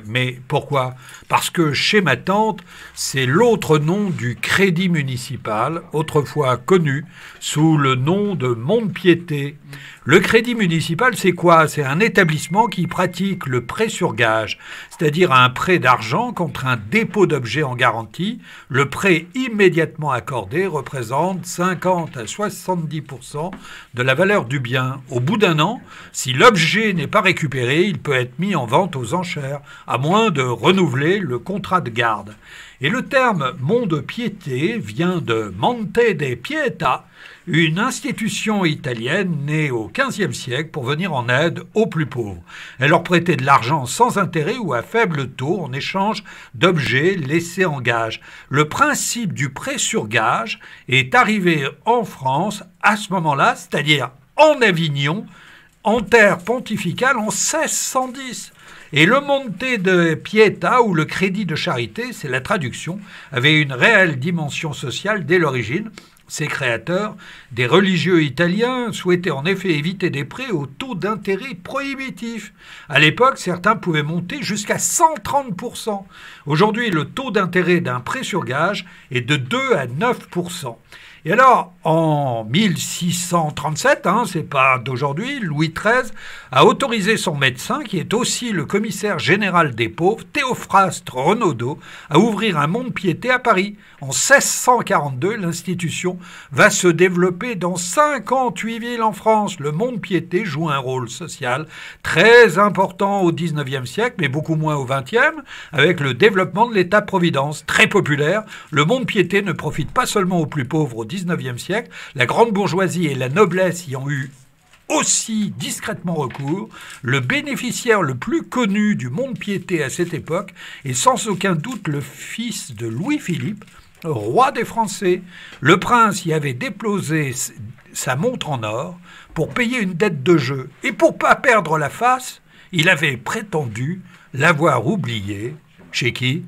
Mais pourquoi? Parce que chez ma tante, c'est l'autre nom du crédit municipal, autrefois connu sous le nom de Mont-de-Piété. Le crédit municipal, c'est quoi? C'est un établissement qui pratique le prêt sur gage, c'est-à-dire un prêt d'argent contre un dépôt d'objet en garantie. Le prêt immédiatement accordé représente 50 à 70% de la valeur du bien. Au bout d'un an, si l'objet n'est pas récupéré, il peut être mis en vente aux enchères, à moins de renouveler le contrat de garde. Et le terme mont-de-piété vient de Monte de Pietà, une institution italienne née au XVe siècle pour venir en aide aux plus pauvres. Elle leur prêtait de l'argent sans intérêt ou à faible taux en échange d'objets laissés en gage. Le principe du prêt sur gage est arrivé en France à ce moment-là, c'est-à-dire en Avignon, en terre pontificale en 1610. Et le Monte de Pietà, ou le crédit de charité, c'est la traduction, avait une réelle dimension sociale dès l'origine. Ses créateurs, des religieux italiens, souhaitaient en effet éviter des prêts au taux d'intérêt prohibitif. À l'époque, certains pouvaient monter jusqu'à 130%. Aujourd'hui, le taux d'intérêt d'un prêt sur gage est de 2 à 9%. Et alors, en 1637, c'est pas d'aujourd'hui, Louis XIII a autorisé son médecin, qui est aussi le commissaire général des pauvres, Théophraste Renaudot, à ouvrir un mont-de-piété à Paris. En 1642, l'institution va se développer dans 58 villes en France. Le mont-de-piété joue un rôle social très important au XIXe siècle, mais beaucoup moins au XXe, avec le développement de l'État-providence. Très populaire, le mont-de-piété ne profite pas seulement aux plus pauvres au XIXe siècle, la grande bourgeoisie et la noblesse y ont eu aussi discrètement recours. Le bénéficiaire le plus connu du mont-de-piété à cette époque est sans aucun doute le fils de Louis-Philippe, roi des Français. Le prince y avait déposé sa montre en or pour payer une dette de jeu. Et pour pas perdre la face, il avait prétendu l'avoir oublié. Chez qui ?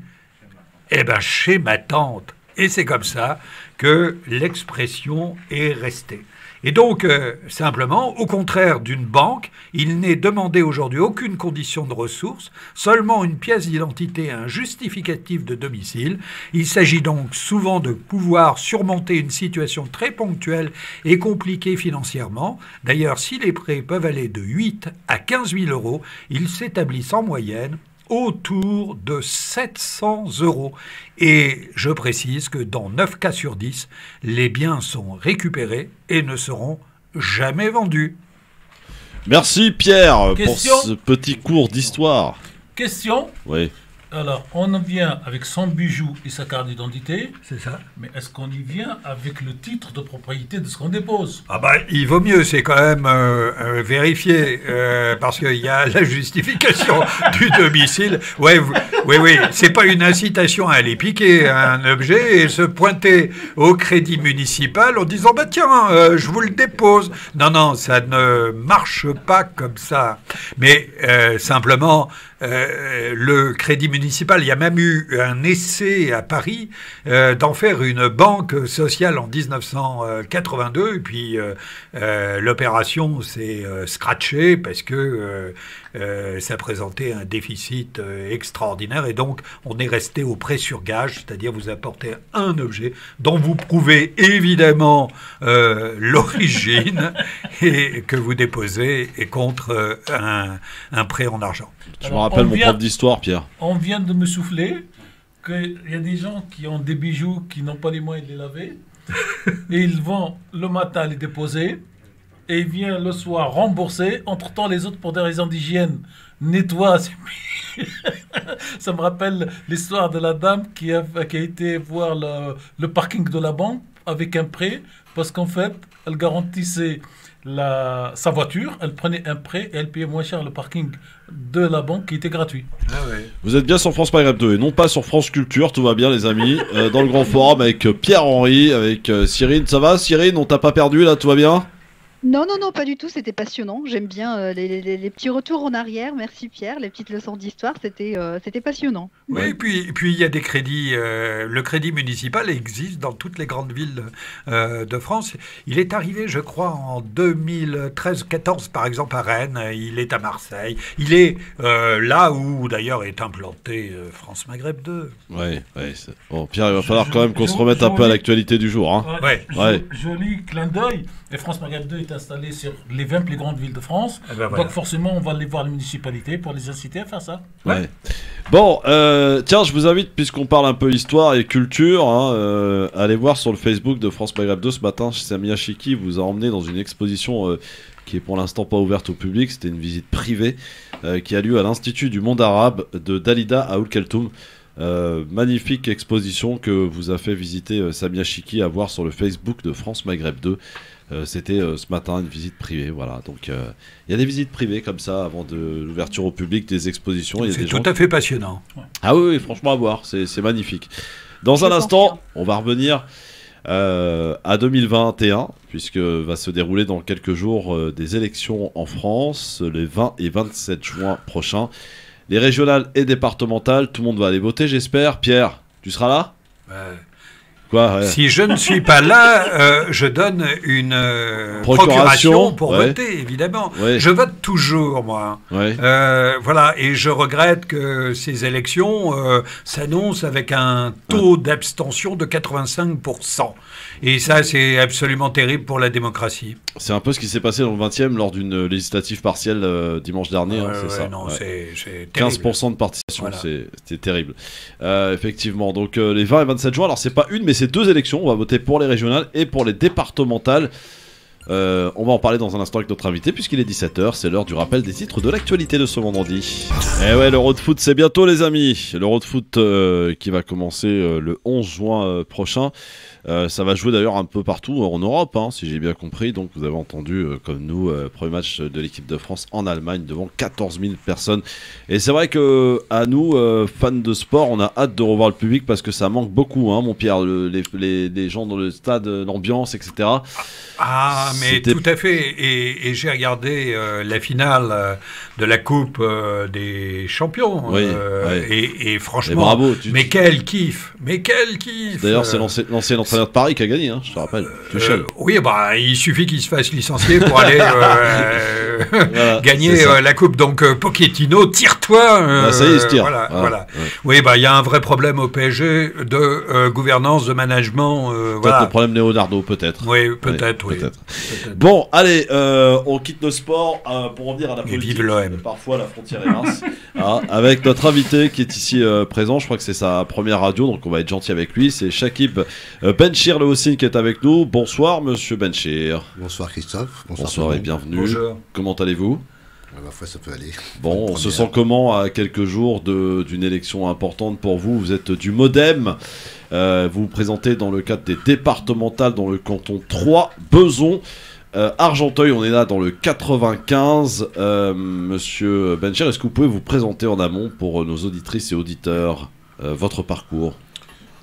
Eh bien, chez ma tante. Et c'est comme ça que l'expression est restée. Et donc, simplement, au contraire d'une banque, il n'est demandé aujourd'hui aucune condition de ressources, seulement une pièce d'identité et un justificatif de domicile. Il s'agit donc souvent de pouvoir surmonter une situation très ponctuelle et compliquée financièrement. D'ailleurs, si les prêts peuvent aller de 8 à 15 000 euros, ils s'établissent en moyenne autour de 700 euros. Et je précise que dans 9 cas sur 10, les biens sont récupérés et ne seront jamais vendus. Merci Pierre Question. pour ce petit cours d'histoire. Question. Oui. Alors, on vient avec son bijou et sa carte d'identité. C'est ça. Mais est-ce qu'on y vient avec le titre de propriété de ce qu'on dépose ? Ah bah, il vaut mieux, c'est quand même vérifié, parce qu'il y a la justification du domicile. Oui, c'est pas une incitation à aller piquer un objet et se pointer au crédit municipal en disant bah tiens, je vous le dépose. Non, ça ne marche pas comme ça. Mais simplement, le crédit municipal, il y a même eu un essai à Paris d'en faire une banque sociale en 1982, et puis l'opération s'est scratchée parce que ça présentait un déficit extraordinaire, et donc on est resté au prêt sur gage, c'est-à-dire vous apportez un objet dont vous prouvez évidemment l'origine et que vous déposez contre un prêt en argent. Je me rappelle mon prof d'histoire, Pierre. On vient de me souffler qu'il y a des gens qui ont des bijoux qui n'ont pas les moyens de les laver et ils vont le matin les déposer et ils viennent le soir rembourser. Entre-temps, les autres, pour des raisons d'hygiène, nettoient. Ça me rappelle l'histoire de la dame qui a été voir le parking de la banque avec un prêt parce qu'en fait, elle garantissait sa voiture, elle prenait un prêt et elle payait moins cher le parking de la banque qui était gratuit. Ah ouais. Vous êtes bien sur France Maghreb 2 et non pas sur France Culture, tout va bien les amis. Dans le grand forum avec Pierre-Henri, avec Cyrine. Ça va Cyrine, on t'a pas perdu là, tout va bien ? Non, pas du tout, c'était passionnant. J'aime bien les petits retours en arrière. Merci Pierre, les petites leçons d'histoire, c'était passionnant. Oui, et puis il y a des crédits. Le crédit municipal existe dans toutes les grandes villes de France. Il est arrivé, je crois, en 2013-14, par exemple, à Rennes. Il est à Marseille. Il est là où, d'ailleurs, est implantée France Maghreb 2. Ouais. Bon, Pierre, il va falloir quand même qu'on se remette un peu à l'actualité du jour. Hein. Ouais. Joli clin d'œil. Et France Maghreb 2 est installé sur les 20 plus grandes villes de France. Voilà. Donc forcément, on va aller voir les municipalités pour les inciter à faire ça. Ouais. Bon, tiens, je vous invite, puisqu'on parle un peu histoire et culture, allez voir sur le Facebook de France Maghreb 2 ce matin. Samia Chiki vous a emmené dans une exposition qui est pour l'instant pas ouverte au public. C'était une visite privée qui a lieu à l'Institut du monde arabe de Dalida à Oul Kaltoum. Magnifique exposition que vous a fait visiter Samia Chiki à voir sur le Facebook de France Maghreb 2. C'était ce matin une visite privée, voilà. Donc il y a des visites privées comme ça avant de l'ouverture au public des expositions. C'est tout à fait passionnant. Ah oui, franchement à voir, c'est magnifique. Dans un instant, on va revenir à 2021, puisque va se dérouler dans quelques jours des élections en France, les 20 et 27 juin prochains. Les régionales et départementales, tout le monde va aller voter, j'espère. Pierre, tu seras là ? Quoi, ouais. Si je ne suis pas là, je donne une procuration pour voter, évidemment. Ouais. Je vote toujours, moi. Ouais. Voilà, et je regrette que ces élections s'annoncent avec un taux d'abstention de 85%. Et ça, c'est absolument terrible pour la démocratie. C'est un peu ce qui s'est passé dans le 20e lors d'une législative partielle dimanche dernier. C'est ça. Non, c'est 15% de participation, voilà. C'est terrible. Effectivement, donc les 20 et 27 juin, alors c'est pas une, mais c'est 2 élections. On va voter pour les régionales et pour les départementales. On va en parler dans un instant avec notre invité, puisqu'il est 17h. C'est l'heure du rappel des titres de l'actualité de ce vendredi. Et ouais, l'Euro de foot, c'est bientôt, les amis. L'Euro de foot qui va commencer le 11 juin prochain. Ça va jouer d'ailleurs un peu partout en Europe, hein, si j'ai bien compris. Donc vous avez entendu, comme nous, premier match de l'équipe de France en Allemagne devant 14 000 personnes. Et c'est vrai que à nous, fans de sport, on a hâte de revoir le public parce que ça manque beaucoup, hein, mon Pierre, les gens dans le stade, l'ambiance, etc. Ah, mais tout à fait. Et j'ai regardé la finale de la Coupe des Champions. Oui, et franchement, et bravo, quel kiff. Mais quel kiff. D'ailleurs, c'est l'ancien entraîneur de Paris qui a gagné, hein, je te rappelle. Oui, bah, il suffit qu'il se fasse licencier pour aller voilà, gagner la Coupe. Donc, Pochettino, tire-toi. Ça y est, il se tire. Voilà. Ouais. Oui, bah, il y a un vrai problème au PSG de gouvernance, de management. Peut-être le problème Leonardo, peut-être. Oui, peut-être, oui. Peut-être. Bon, allez, on quitte le sport pour en venir à la politique. Vive l'OM. Parfois, la frontière est mince. Avec notre invité qui est ici présent, je crois que c'est sa première radio, donc on va être gentil avec lui. C'est Shakib Benchir Le Houssine qui est avec nous. Bonsoir, monsieur Benchir. Bonsoir, Christophe. Bonsoir et bienvenue. Bonjour. Comment allez-vous ? À la fois, ça peut aller. Bon, on se sent comment à quelques jours d'une élection importante pour vous ? Vous êtes du Modem. Vous vous présentez dans le cadre des départementales dans le canton 3, Beson. Argenteuil, on est là dans le 95. Monsieur Benchir, est-ce que vous pouvez vous présenter en amont pour nos auditrices et auditeurs votre parcours ?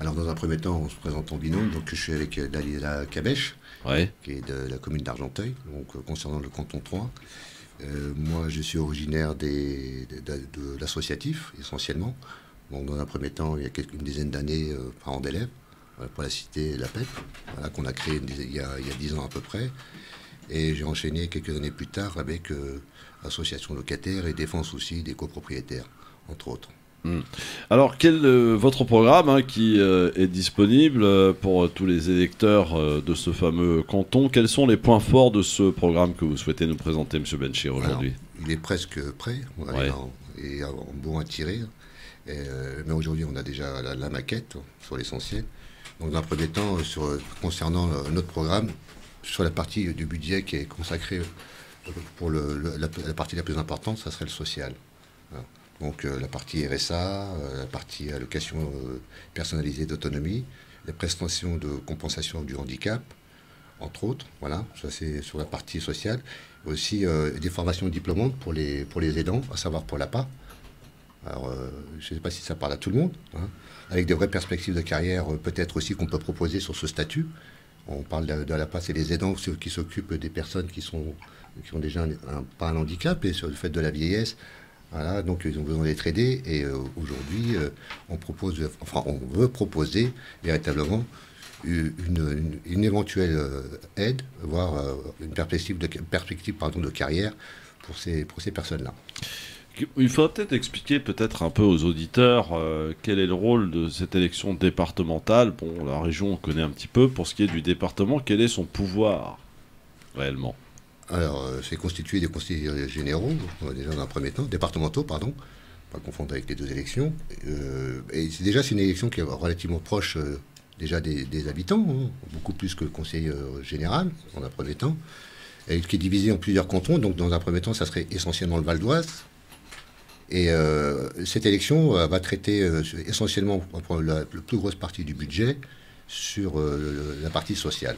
Alors, dans un premier temps, on se présente en binôme. Donc, je suis avec Dalila Kabèche, qui est de la commune d'Argenteuil, donc concernant le canton 3. Moi, je suis originaire de l'associatif, essentiellement. Donc, dans un premier temps, il y a une dizaine d'années, parents d'élèves, pour la cité La PEP, qu'on a créé il y a 10 ans à peu près. Et j'ai enchaîné quelques années plus tard avec association locataire et défense aussi des copropriétaires, entre autres. Alors, quel votre programme qui est disponible pour tous les électeurs de ce fameux canton ? Quels sont les points forts de ce programme que vous souhaitez nous présenter, M. Benchir, aujourd'hui ? Il est presque prêt, et en bon à tirer. Mais aujourd'hui, on a déjà la maquette sur l'essentiel. Donc, dans un premier temps, concernant notre programme, sur la partie du budget qui est consacrée pour la partie la plus importante, ça serait le social. Voilà. Donc la partie RSA, la partie allocation personnalisée d'autonomie, les prestations de compensation du handicap, entre autres. Voilà, ça c'est sur la partie sociale. Aussi des formations diplômantes pour les aidants, à savoir pour l'APA. Alors, je ne sais pas si ça parle à tout le monde, avec des vraies perspectives de carrière, peut-être aussi qu'on peut proposer sur ce statut. On parle de l'APA, c'est les aidants qui s'occupent des personnes qui ont déjà pas un handicap, et sur le fait de la vieillesse. Voilà, donc ils ont besoin d'être aidés, et aujourd'hui, on veut proposer véritablement une éventuelle aide, voire une perspective de carrière pour ces personnes-là. Il faudrait peut-être expliquer un peu aux auditeurs quel est le rôle de cette élection départementale. Bon, la région on connaît un petit peu. Pour ce qui est du département, quel est son pouvoir réellement ? Alors, c'est constitué des conseillers généraux, déjà dans un premier temps, départementaux, pardon, pas confondre avec les deux élections. Et c'est une élection qui est relativement proche déjà des habitants, beaucoup plus que le conseil général, dans un premier temps, et qui est divisé en plusieurs cantons. Donc, dans un premier temps, ça serait essentiellement le Val d'Oise, Et cette élection va traiter essentiellement, la plus grosse partie du budget, sur la partie sociale.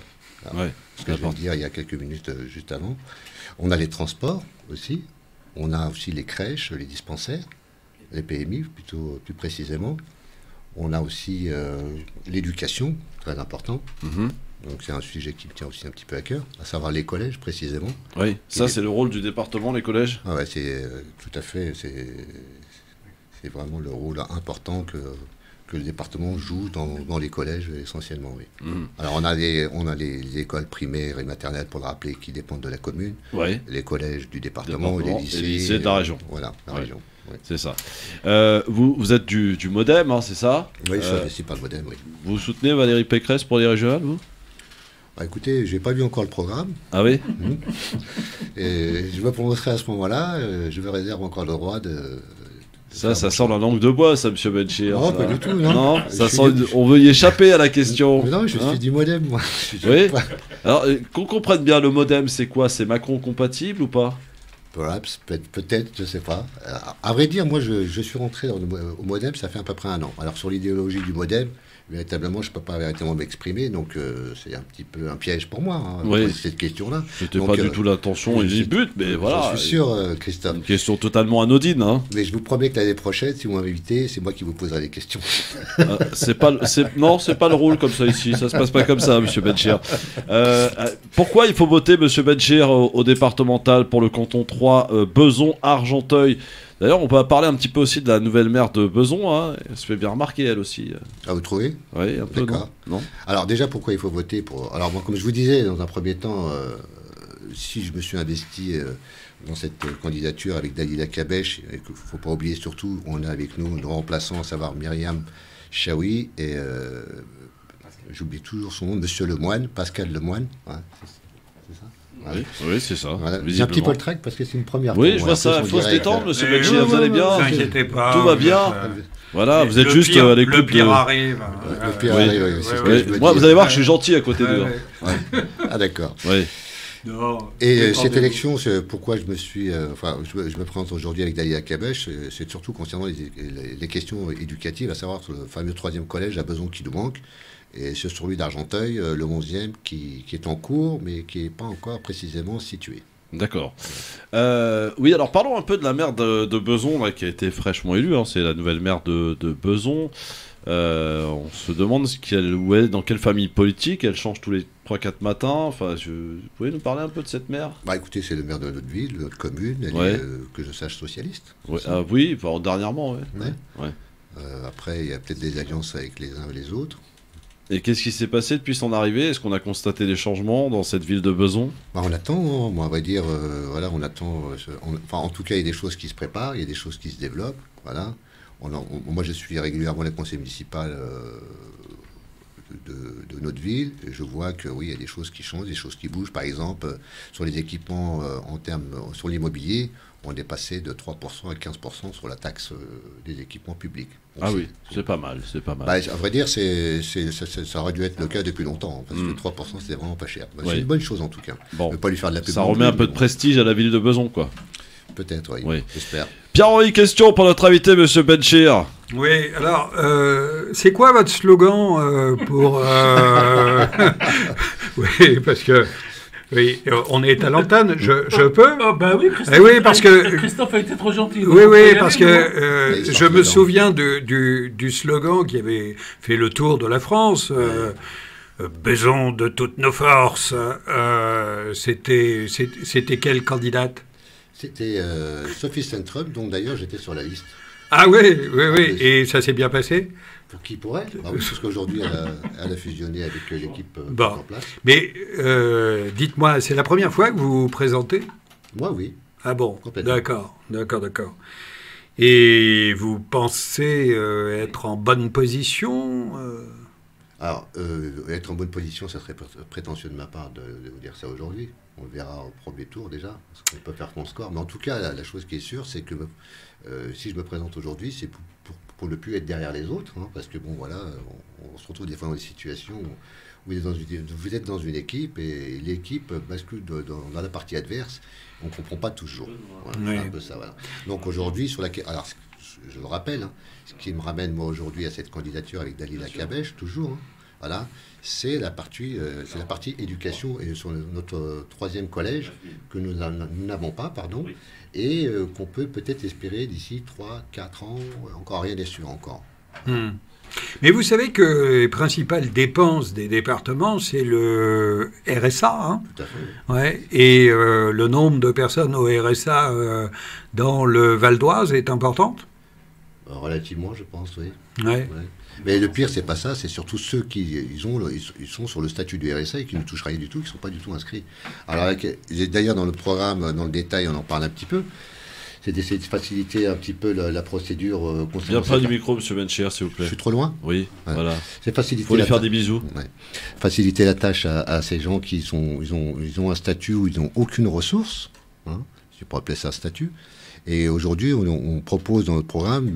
Ouais, Ce que je viens de dire il y a quelques minutes juste avant. On a les transports aussi. On a aussi les crèches, les dispensaires, les PMI plus précisément. On a aussi l'éducation, très important. Donc c'est un sujet qui me tient aussi un petit peu à cœur, à savoir les collèges précisément. Oui, ça c'est le rôle du département, les collèges. Ah ouais, c'est tout à fait, c'est vraiment le rôle important que le département joue dans les collèges essentiellement. Oui. Alors on a les écoles primaires et maternelles, pour le rappeler, qui dépendent de la commune, les collèges du département et les lycées de la région. Voilà, la région. Oui. C'est ça. Vous êtes du MoDem, hein, c'est ça? Oui, je suis investi par le MoDem, oui. Vous soutenez Valérie Pécresse pour les régionales, vous? Écoutez, je n'ai pas vu encore le programme. Ah oui? Et je me prononcerai à ce moment-là. Je me réserve encore le droit de... Ça sent la langue de bois, ça, monsieur Benchir. Non, pas du tout, non. On veut y échapper à la question. Mais non, je suis du MoDem, moi. Oui. Alors, qu'on comprenne bien, le MoDem, c'est quoi? C'est Macron compatible ou pas? Peut-être, je ne sais pas. À vrai dire, moi, je suis rentré au MoDem, ça fait à peu près 1 an. Alors, sur l'idéologie du MoDem, véritablement, je ne peux pas véritablement m'exprimer, donc c'est un petit peu un piège pour moi, cette question-là. C'était pas du tout l'intention et le but, mais voilà. Je suis sûr, Christophe. Une question totalement anodine. Hein. Mais je vous promets que l'année prochaine, si vous m'invitez, c'est moi qui vous poserai des questions. Non, c'est pas le rôle comme ça ici, ça se passe pas comme ça, monsieur Benchir. Pourquoi il faut voter, monsieur Benchir, au départemental pour le canton 3, Beson-Argenteuil? D'ailleurs, on peut parler un petit peu aussi de la nouvelle maire de Beson. Hein. Elle se fait bien remarquer, elle aussi. Ah, vous trouvez? Oui, un peu, non? Alors déjà, pourquoi il faut voter pour... Alors moi, comme je vous disais, dans un premier temps, si je me suis investi dans cette candidature avec Dalila Kabesh, et qu'il ne faut pas oublier surtout, on a avec nous nos remplaçants, à savoir Myriam Chaoui et... j'oublie toujours son nom, monsieur Lemoine, Pascal Lemoine. Ouais, c'est ça? Oui, c'est ça. Voilà. J'ai un petit peu le track parce que c'est une première. Oui, je vois ça. Il faut se détendre, monsieur Benchir. Vous allez bien? Ne vous inquiétez pas. Tout va bien. Voilà, vous êtes juste à l'écoute. Le pire arrive. Le pire arrive, oui. Moi, vous allez voir, je suis gentil à côté d'eux. Ah, d'accord. Oui. Et cette élection, pourquoi je me présente aujourd'hui avec Dalila Kabesh, c'est surtout concernant les questions éducatives, à savoir sur le fameux 3e collège à Beson qui nous manque. Et c'est sur celui d'Argenteuil, le 11e, qui est en cours, mais qui n'est pas encore précisément situé. D'accord. Oui, alors parlons un peu de la maire de Beson, là, qui a été fraîchement élue. Hein, c'est la nouvelle maire de Beson. On se demande dans quelle famille politique. Elle change tous les 3-4 matins. Enfin, vous pouvez nous parler un peu de cette maire? Écoutez, c'est le maire de notre ville, de notre commune. Elle est, que je sache, socialiste. Oui, dernièrement, après, il y a peut-être des alliances avec les uns et les autres. Et qu'est-ce qui s'est passé depuis son arrivée? Est-ce qu'on a constaté des changements dans cette ville de Beson? On attend, moi, on va dire, on attend. En tout cas, il y a des choses qui se préparent, il y a des choses qui se développent. Voilà. Moi, je suis régulièrement le conseil municipal de notre ville. Et je vois que oui, il y a des choses qui changent, des choses qui bougent. Par exemple, sur les équipements sur l'immobilier, on est passé de 3% à 15% sur la taxe des équipements publics. Donc oui, c'est pas mal, c'est pas mal. À vrai dire, ça aurait dû être le cas depuis longtemps, parce que 3%, c'est vraiment pas cher. C'est une bonne chose en tout cas. Bon, ne pas lui faire de la pub. Ça remet un peu de prestige à la ville de Beson, quoi. Peut-être, oui. J'espère. Pierre-Henri, question pour notre invité, monsieur Benchir. Oui, alors, c'est quoi votre slogan pour... Oui, parce que... Oui, on est à l'antenne, je peux? Oui, Christophe, oui, parce que Christophe a été trop gentil. Oui, parce que je me souviens du slogan qui avait fait le tour de la France. Beson de toutes nos forces. C'était quelle candidate? C'était Sophie Centrum, dont d'ailleurs j'étais sur la liste. Ah oui, et ça s'est bien passé? Pour qui pourrait? Parce qu'aujourd'hui, elle a fusionné avec l'équipe en place. Mais dites-moi, c'est la première fois que vous vous présentez? Moi, oui. Ah bon, d'accord. Et vous pensez être en bonne position Alors, être en bonne position, ça serait prétentieux de ma part de vous dire ça aujourd'hui. On le verra au premier tour déjà, parce qu'on peut faire qu'on score. Mais en tout cas, la chose qui est sûre, c'est que si je me présente aujourd'hui, c'est pour ne plus être derrière les autres, hein, parce que bon, voilà, on se retrouve des fois dans des situations vous êtes dans une équipe et l'équipe bascule dans la partie adverse. On ne comprend pas toujours. Voilà, c'est un peu ça, voilà. Donc aujourd'hui, alors je le rappelle, hein, ce qui me ramène moi aujourd'hui à cette candidature avec Dalila Kabech, toujours, hein, voilà, c'est la partie éducation et sur notre 3e collège que nous n'avons pas, pardon, et qu'on peut peut-être espérer d'ici 3-4 ans, encore rien n'est sûr encore. Mais vous savez que les principales dépenses des départements, c'est le RSA. Hein, tout à fait. Ouais, et le nombre de personnes au RSA dans le Val d'Oise est important. Relativement, je pense, oui. Ouais. Mais le pire, c'est pas ça, c'est surtout ceux qui ils sont sur le statut du RSA et qui ne touchent rien du tout, qui ne sont pas du tout inscrits. Alors, d'ailleurs, dans le programme, dans le détail, on en parle un petit peu. C'est d'essayer de faciliter un petit peu la procédure concernant... Bien près du micro, M. Benchir, s'il vous plaît. Je suis trop loin? Oui, voilà. C'est faciliter. Il faut lui faire des bisous. Ouais. Faciliter la tâche à ces gens qui ils ont un statut où ils n'ont aucune ressource, hein, si on peut appeler ça un statut. Et aujourd'hui, on propose dans notre programme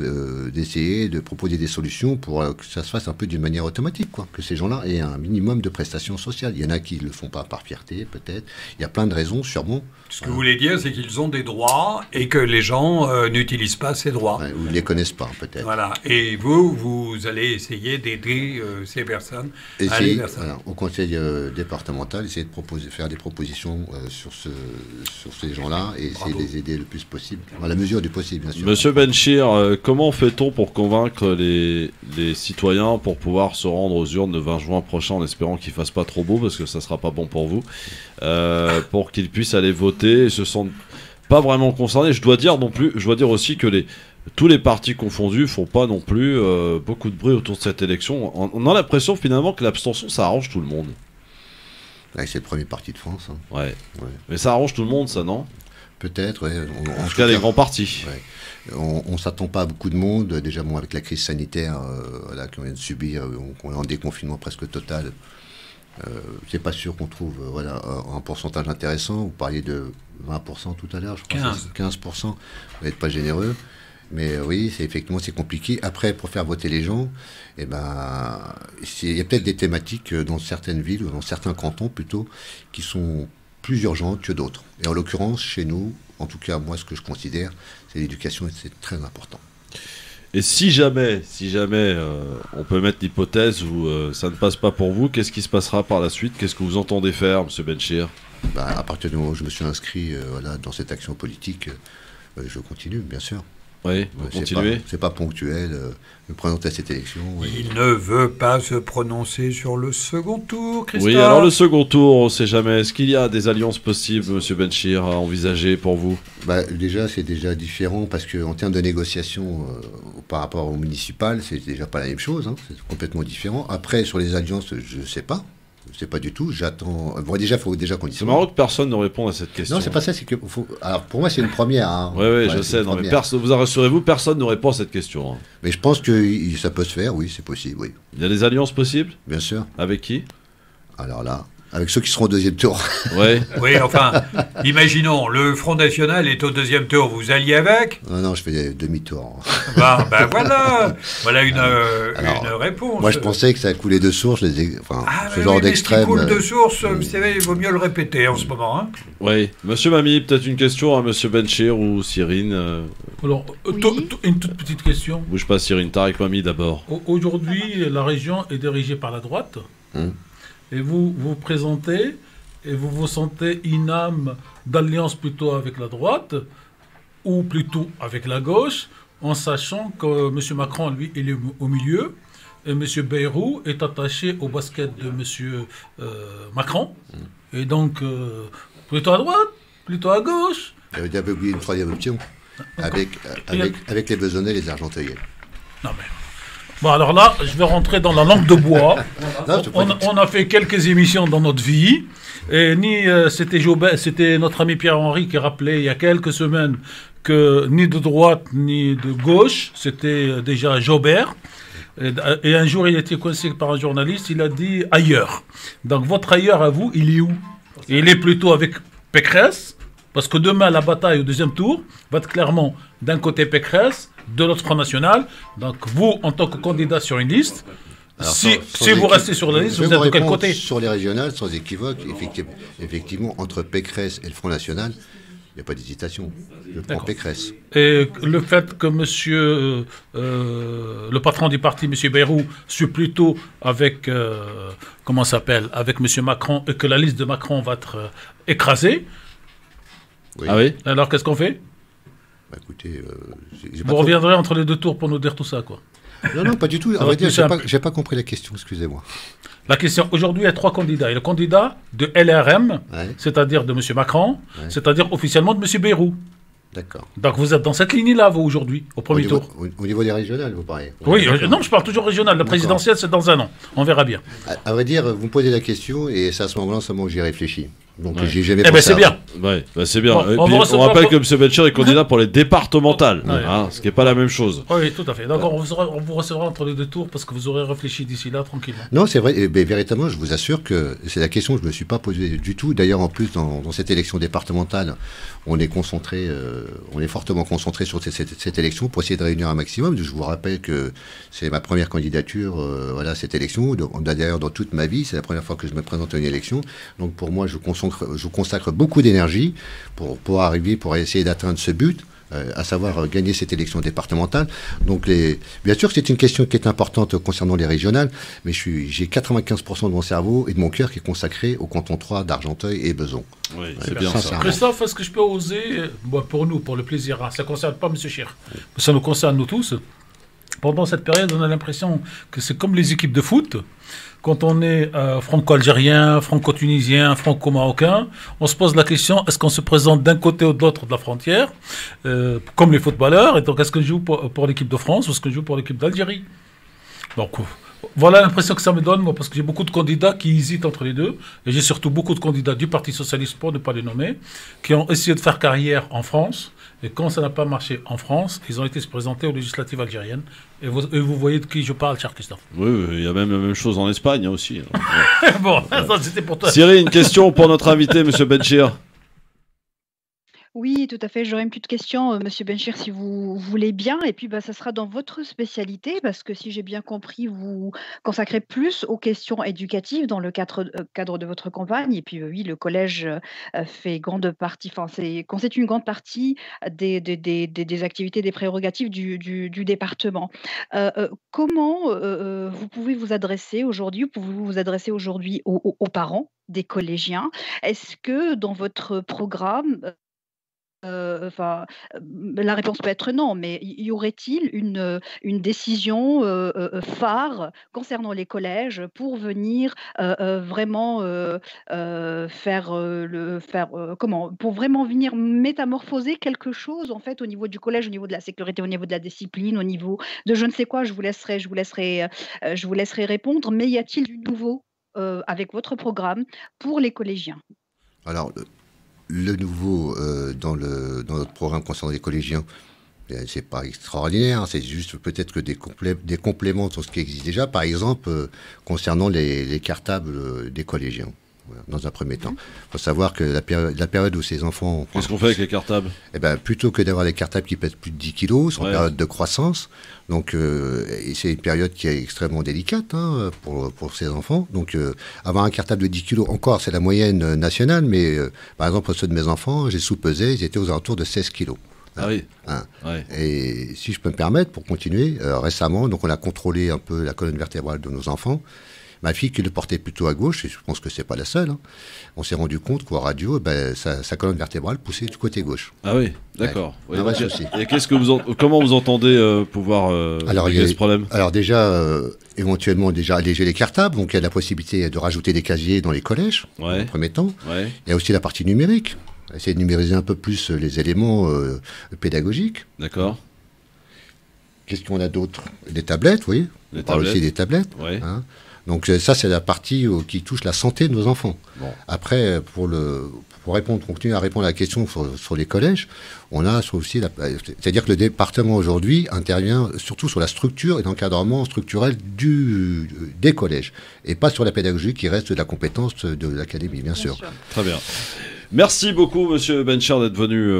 d'essayer de proposer des solutions pour que ça se fasse un peu d'une manière automatique, quoi. Que ces gens-là aient un minimum de prestations sociales. Il y en a qui ne le font pas par fierté, peut-être. Il y a plein de raisons, sûrement. Ce que vous voulez dire, c'est qu'ils ont des droits et que les gens n'utilisent pas ces droits. Ouais, ou ne les connaissent pas, peut-être. Voilà. Et vous allez essayer d'aider ces personnes à aller vers ça. Voilà, au conseil départemental, essayer de faire des propositions sur ces gens-là et essayer de les aider le plus possible. Dans la mesure du possible, bien sûr. Monsieur Benchir, comment fait-on pour convaincre les citoyens pour pouvoir se rendre aux urnes le 20 juin prochain en espérant qu'il ne fasse pas trop beau parce que ça ne sera pas bon pour vous, pour qu'ils puissent aller voter et se sentent pas vraiment concernés? Je dois dire aussi que tous les partis confondus font pas non plus beaucoup de bruit autour de cette élection. On a l'impression finalement que l'abstention ça arrange tout le monde. Ouais, c'est le premier parti de France. Hein. Ouais. Mais ça arrange tout le monde, ça, non? Peut-être, ouais. En tout cas, les grands partis. Ouais. On ne s'attend pas à beaucoup de monde. Déjà, avec la crise sanitaire qu'on vient de subir, on est en déconfinement presque total. C'est pas sûr qu'on trouve un pourcentage intéressant. Vous parliez de 20% tout à l'heure, je crois. 15%. Vous n'êtes pas généreux. Mais oui, effectivement, c'est compliqué. Après, pour faire voter les gens, il y a peut-être des thématiques dans certaines villes, ou dans certains cantons plutôt, qui sont plus urgentes que d'autres. Et en l'occurrence, chez nous, en tout cas, moi, ce que je considère, c'est l'éducation, et c'est très important. Et si jamais on peut mettre l'hypothèse où ça ne passe pas pour vous, qu'est-ce qui se passera par la suite? Qu'est-ce que vous entendez faire, M. Benchir? À partir du moment où je me suis inscrit dans cette action politique, je continue, bien sûr. Oui, vous continuez. C'est pas ponctuel. Me présenter à cette élection. Il ne veut pas se prononcer sur le second tour, Christophe. Oui, alors le second tour, on ne sait jamais. Est-ce qu'il y a des alliances possibles, M. Benchir, à envisager pour vous? Déjà, c'est déjà différent parce qu'en termes de négociation par rapport au municipal, c'est déjà pas la même chose. Hein, c'est complètement différent. Après, sur les alliances, je ne sais pas. Je sais pas du tout, j'attends... Bon, déjà, il faut déjà qu'on y soit. C'est marrant que personne ne réponde à cette question. Non, c'est pas ça, c'est que... Alors, pour moi, c'est une première. Hein. Oui, je sais, non, mais vous rassurez-vous, personne ne répond à cette question. Hein. Mais je pense que ça peut se faire, oui, c'est possible, oui. Il y a des alliances possibles? Bien sûr. Avec qui? Alors là... Avec ceux qui seront au deuxième tour. Ouais. Oui, enfin, imaginons, le Front National est au deuxième tour, vous alliez avec? Non, je fais demi-tour. Voilà une réponse. Moi, je pensais que ça coulait de source, ce genre d'extrême. Ce qui coule de source, vous savez, il vaut mieux le répéter en ce moment. Hein. Oui. Monsieur Mamie, peut-être une question à Monsieur Benchir ou Cyrine. Alors, une toute petite question. Bouge pas, Cyrine, Tarek Mamie d'abord. Aujourd'hui, la région est dirigée par la droite. Et vous vous présentez et vous vous sentez une âme d'alliance plutôt avec la droite ou plutôt avec la gauche, en sachant que M. Macron, lui, il est au milieu et M. Bayrou est attaché au basket de M. Macron. Et donc, plutôt à droite, plutôt à gauche. Il avait oublié une troisième option, avec les Besonnais et les Argenteuils. Non mais... Bon, alors là, je vais rentrer dans la langue de bois. On a fait quelques émissions dans notre vie. Et c'était notre ami Pierre-Henri qui rappelait il y a quelques semaines que ni de droite ni de gauche, c'était déjà Jobert. Et un jour, il a été coincé par un journaliste, il a dit ailleurs. Donc votre ailleurs à vous, il est où? Il est plutôt avec Pécresse, parce que demain, la bataille au deuxième tour va être clairement d'un côté Pécresse, de l'autre Front National. Donc vous, en tant que candidat sur une liste, Alors, Si vous restez sur la liste, vous êtes de quel côté? Sur les régionales, sans équivoque, effectivement, entre Pécresse et le Front National, il n'y a pas d'hésitation. Je prends Pécresse. Et le fait que monsieur, le patron du parti, monsieur Bayrou, suit plutôt avec, comment ça s'appelle, avec monsieur Macron, et que la liste de Macron va être écrasée. Oui. Ah oui? Alors qu'est-ce qu'on fait? Bah, écoutez, Vous reviendrez entre les deux tours pour nous dire tout ça, quoi. Non, pas du tout. À vrai dire, j'ai pas compris la question, excusez-moi. La question, aujourd'hui, il y a 3 candidats. Il y a le candidat de LRM, c'est-à-dire de M. Macron, c'est-à-dire officiellement de M. Bayrou. D'accord. Donc vous êtes dans cette ligne-là, vous, aujourd'hui, au premier tour. Au niveau des régionales, vous parlez? Oui, non, je parle toujours régional. La présidentielle, c'est dans un an. On verra bien. À vrai dire, vous me posez la question et c'est à ce moment-là seulement que j'y réfléchis. Donc j'ai jamais pensé. C'est bien. Ouais, c'est bien. Bon, on rappelle que M. Belcher est candidat pour les départementales, ce qui n'est pas la même chose. Oui, tout à fait. Donc on vous recevra entre les deux tours parce que vous aurez réfléchi d'ici là tranquillement. Non, c'est vrai. Mais véritablement, je vous assure que c'est la question que je ne me suis pas posée du tout. D'ailleurs, en plus, dans cette élection départementale, on est concentré, on est fortement concentré sur cette élection pour essayer de réunir un maximum. Je vous rappelle que c'est ma première candidature, cette élection. D'ailleurs, dans toute ma vie, c'est la première fois que je me présente à une élection. Donc pour moi, je consacre beaucoup d'énergie pour arriver, pour essayer d'atteindre ce but, à savoir gagner cette élection départementale. Donc, bien sûr que c'est une question qui est importante concernant les régionales, mais j'ai 95% de mon cerveau et de mon cœur qui est consacré au canton 3 d'Argenteuil et Beson. Oui, c'est bien ça. Christophe, est-ce que je peux oser, pour nous, pour le plaisir, ça ne concerne pas M. Chir, ça nous concerne nous tous. Pendant cette période, on a l'impression que c'est comme les équipes de foot. Quand on est franco-algérien, franco-tunisien, franco-marocain, on se pose la question, est-ce qu'on se présente d'un côté ou de l'autre de la frontière, comme les footballeurs, et donc est-ce que je joue pour l'équipe de France ou est-ce que je joue pour l'équipe d'Algérie? Donc voilà l'impression que ça me donne, moi, parce que j'ai beaucoup de candidats qui hésitent entre les deux, et j'ai surtout beaucoup de candidats du Parti Socialiste, pour ne pas les nommer, qui ont essayé de faire carrière en France, et quand ça n'a pas marché en France, ils ont été se présenter aux législatives algériennes. Et vous voyez de qui je parle, cher Christophe. Oui, il y a même la même chose en Espagne aussi. Bon, ça c'était pour toi. Cyril, une question pour notre invité, M. Benchir. Oui, tout à fait. J'aurais une petite question, Monsieur Benchir, si vous voulez bien. Et puis, ça sera dans votre spécialité, parce que si j'ai bien compris, vous consacrez plus aux questions éducatives dans le cadre de votre campagne. Et puis, oui, le collège fait grande partie, constitue une grande partie des activités, des prérogatives du département. Comment vous pouvez vous adresser aujourd'hui, aux parents des collégiens? Est-ce que dans votre programme, la réponse peut être non, mais y aurait-il une décision phare concernant les collèges pour venir vraiment pour vraiment venir métamorphoser quelque chose en fait au niveau du collège, au niveau de la sécurité, au niveau de la discipline, au niveau de je ne sais quoi. Je vous laisserai répondre. Mais y a-t-il du nouveau avec votre programme pour les collégiens? Alors, le nouveau dans notre programme concernant les collégiens, c'est pas extraordinaire, hein, c'est juste peut-être que des compléments sur ce qui existe déjà, par exemple concernant les cartables des collégiens. Voilà, dans un premier temps. Il faut savoir que la période où ces enfants... Qu'est-ce qu'on fait avec les cartables? Plutôt que d'avoir des cartables qui pèsent plus de 10 kilos, c'est en période de croissance. Donc, c'est une période qui est extrêmement délicate pour ces enfants. Donc, avoir un cartable de 10 kilos, encore, c'est la moyenne nationale, mais par exemple, ceux de mes enfants, j'ai sous-pesé, ils étaient aux alentours de 16 kilos. Ah oui. Et si je peux me permettre, pour continuer, récemment, donc on a contrôlé un peu la colonne vertébrale de nos enfants. Ma fille qui le portait plutôt à gauche, et je pense que c'est pas la seule, hein, on s'est rendu compte qu'au radio, sa colonne vertébrale poussait du côté gauche. Ah oui, d'accord. Ouais. Ouais, et comment vous entendez pouvoir régler ce problème? Alors déjà, éventuellement alléger les cartables, donc il y a la possibilité de rajouter des casiers dans les collèges, en premier temps. Ouais. Il y a aussi la partie numérique, essayer de numériser un peu plus les éléments pédagogiques. D'accord. Qu'est-ce qu'on a d'autre? Des tablettes, oui. On parle aussi des tablettes. Ouais. Hein. Donc ça, c'est la partie qui touche la santé de nos enfants. Bon. Après, pour continuer à répondre à la question sur les collèges, on a aussi, c'est-à-dire que le département aujourd'hui intervient surtout sur la structure et l'encadrement structurel des collèges, et pas sur la pédagogie qui reste de la compétence de l'académie, bien sûr. Très bien. Merci beaucoup, Monsieur Bencher, d'être venu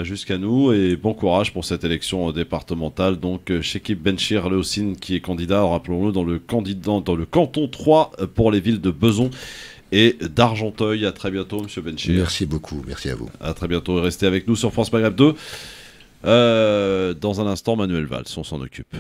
jusqu'à nous et bon courage pour cette élection départementale. Donc, Chekib Benchir Leossine, qui est candidat, rappelons-le, dans le canton 3 pour les villes de Beson et d'Argenteuil. À très bientôt, Monsieur Benchir. Merci beaucoup, merci à vous. À très bientôt. Restez avec nous sur France Maghreb 2. Dans un instant, Manuel Valls, on s'en occupe.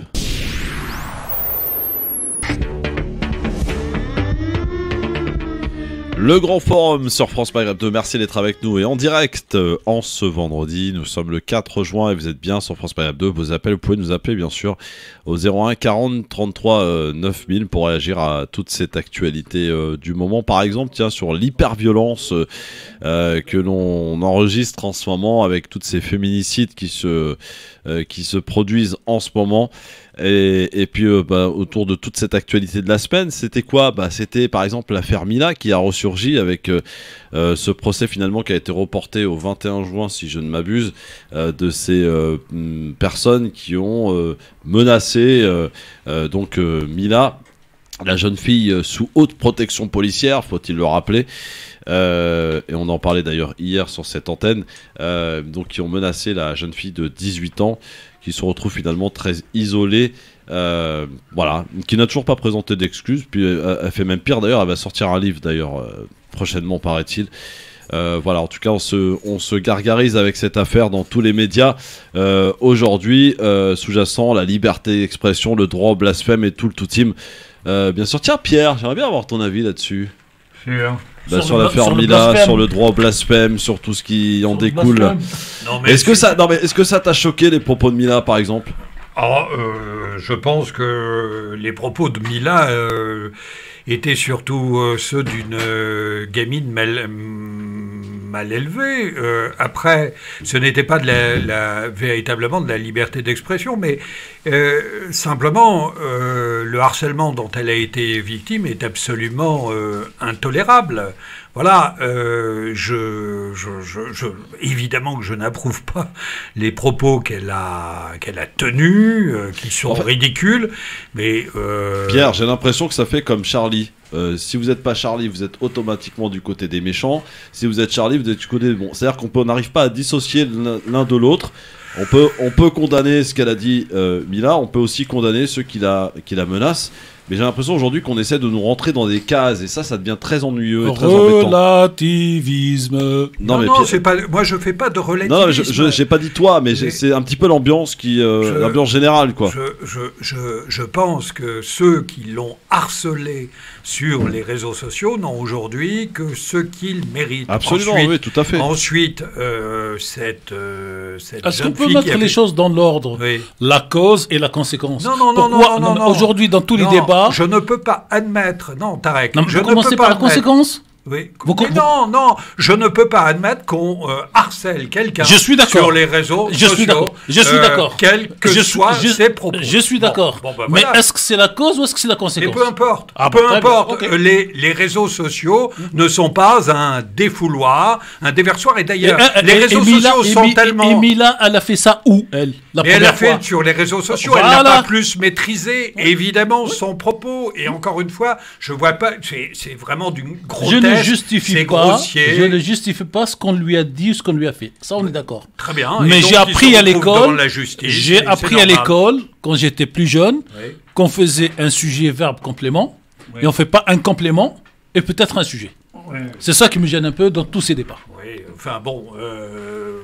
Le grand forum sur France Maghreb 2, merci d'être avec nous et en direct en ce vendredi. Nous sommes le 4 juin et vous êtes bien sur France Maghreb 2. Vous pouvez nous appeler bien sûr au 01 40 33 9000 pour réagir à toute cette actualité du moment. Par exemple, tiens, sur l'hyperviolence que l'on enregistre en ce moment avec tous ces féminicides qui se produisent en ce moment. Et puis autour de toute cette actualité de la semaine, c'était quoi ? C'était par exemple l'affaire Mila qui a ressurgi avec ce procès finalement qui a été reporté au 21 juin si je ne m'abuse, de ces personnes qui ont menacé Mila, la jeune fille sous haute protection policière, faut-il le rappeler. Et on en parlait d'ailleurs hier sur cette antenne, qui ont menacé la jeune fille de 18 ans qui se retrouve finalement très isolée, qui n'a toujours pas présenté d'excuses, puis elle fait même pire d'ailleurs, elle va sortir un livre d'ailleurs prochainement paraît-il. En tout cas on se gargarise avec cette affaire dans tous les médias aujourd'hui, sous-jacent la liberté d'expression, le droit au blasphème et tout le tout team. Bien sûr, tiens Pierre, j'aimerais bien avoir ton avis là-dessus. Sur l'affaire Mila, sur le droit au blasphème, sur tout ce qui en découle. Est-ce que ça t'a choqué les propos de Mila par exemple ? Je pense que les propos de Mila étaient surtout ceux d'une gamine mal élevée. Après, ce n'était pas véritablement de la liberté d'expression, mais simplement le harcèlement dont elle a été victime est absolument intolérable. Voilà, évidemment que je n'approuve pas les propos qu'elle a tenus, qui sont ridicules, mais... Pierre, j'ai l'impression que ça fait comme Charlie. Si vous n'êtes pas Charlie, vous êtes automatiquement du côté des méchants. Si vous êtes Charlie, vous êtes du côté des bons. C'est-à-dire qu'on n'arrive pas à dissocier l'un de l'autre. On peut condamner ce qu'elle a dit Mila, on peut aussi condamner ceux qui la menacent. Mais j'ai l'impression aujourd'hui qu'on essaie de nous rentrer dans des cases et ça devient très ennuyeux et très embêtant. Relativisme. Non, c'est pas. Moi, je fais pas de relativisme. Non, j'ai pas dit toi, mais c'est un petit peu l'ambiance l'ambiance générale, quoi. Je pense que ceux qui l'ont harcelé sur les réseaux sociaux n'ont aujourd'hui que ce qu'ils méritent. Absolument, oui, tout à fait. Ensuite, cette Est-ce qu'on peut mettre les choses dans l'ordre ? Oui. La cause et la conséquence. Non. Aujourd'hui, dans tous les débats. Je ne peux pas admettre. Non, Tarek. Je ne commencer par la conséquence. Oui. Non, je ne peux pas admettre qu'on harcèle quelqu'un sur les réseaux sociaux. Je suis d'accord. Quels que soient ses propos. Je suis d'accord. Mais est-ce que c'est la cause ou est-ce que c'est la conséquence ? Mais peu importe. Peu importe. Okay. Les réseaux sociaux ne sont pas un défouloir, un déversoir. Et d'ailleurs, les réseaux sociaux sont tellement... Et Mila, elle a fait ça où, elle ? Elle a fait sur les réseaux sociaux. Voilà. Elle n'a pas plus maîtrisé, évidemment, son propos. Et encore une fois, je vois pas... C'est vraiment du grotesque. Je ne justifie pas ce qu'on lui a dit ou ce qu'on lui a fait. Ça, on est d'accord. Très bien. Mais j'ai appris à l'école. J'ai appris à l'école quand j'étais plus jeune qu'on faisait un sujet verbe complément et on fait pas un complément et peut-être un sujet. C'est ça qui me gêne un peu dans tous ces débats. Oui. Enfin bon,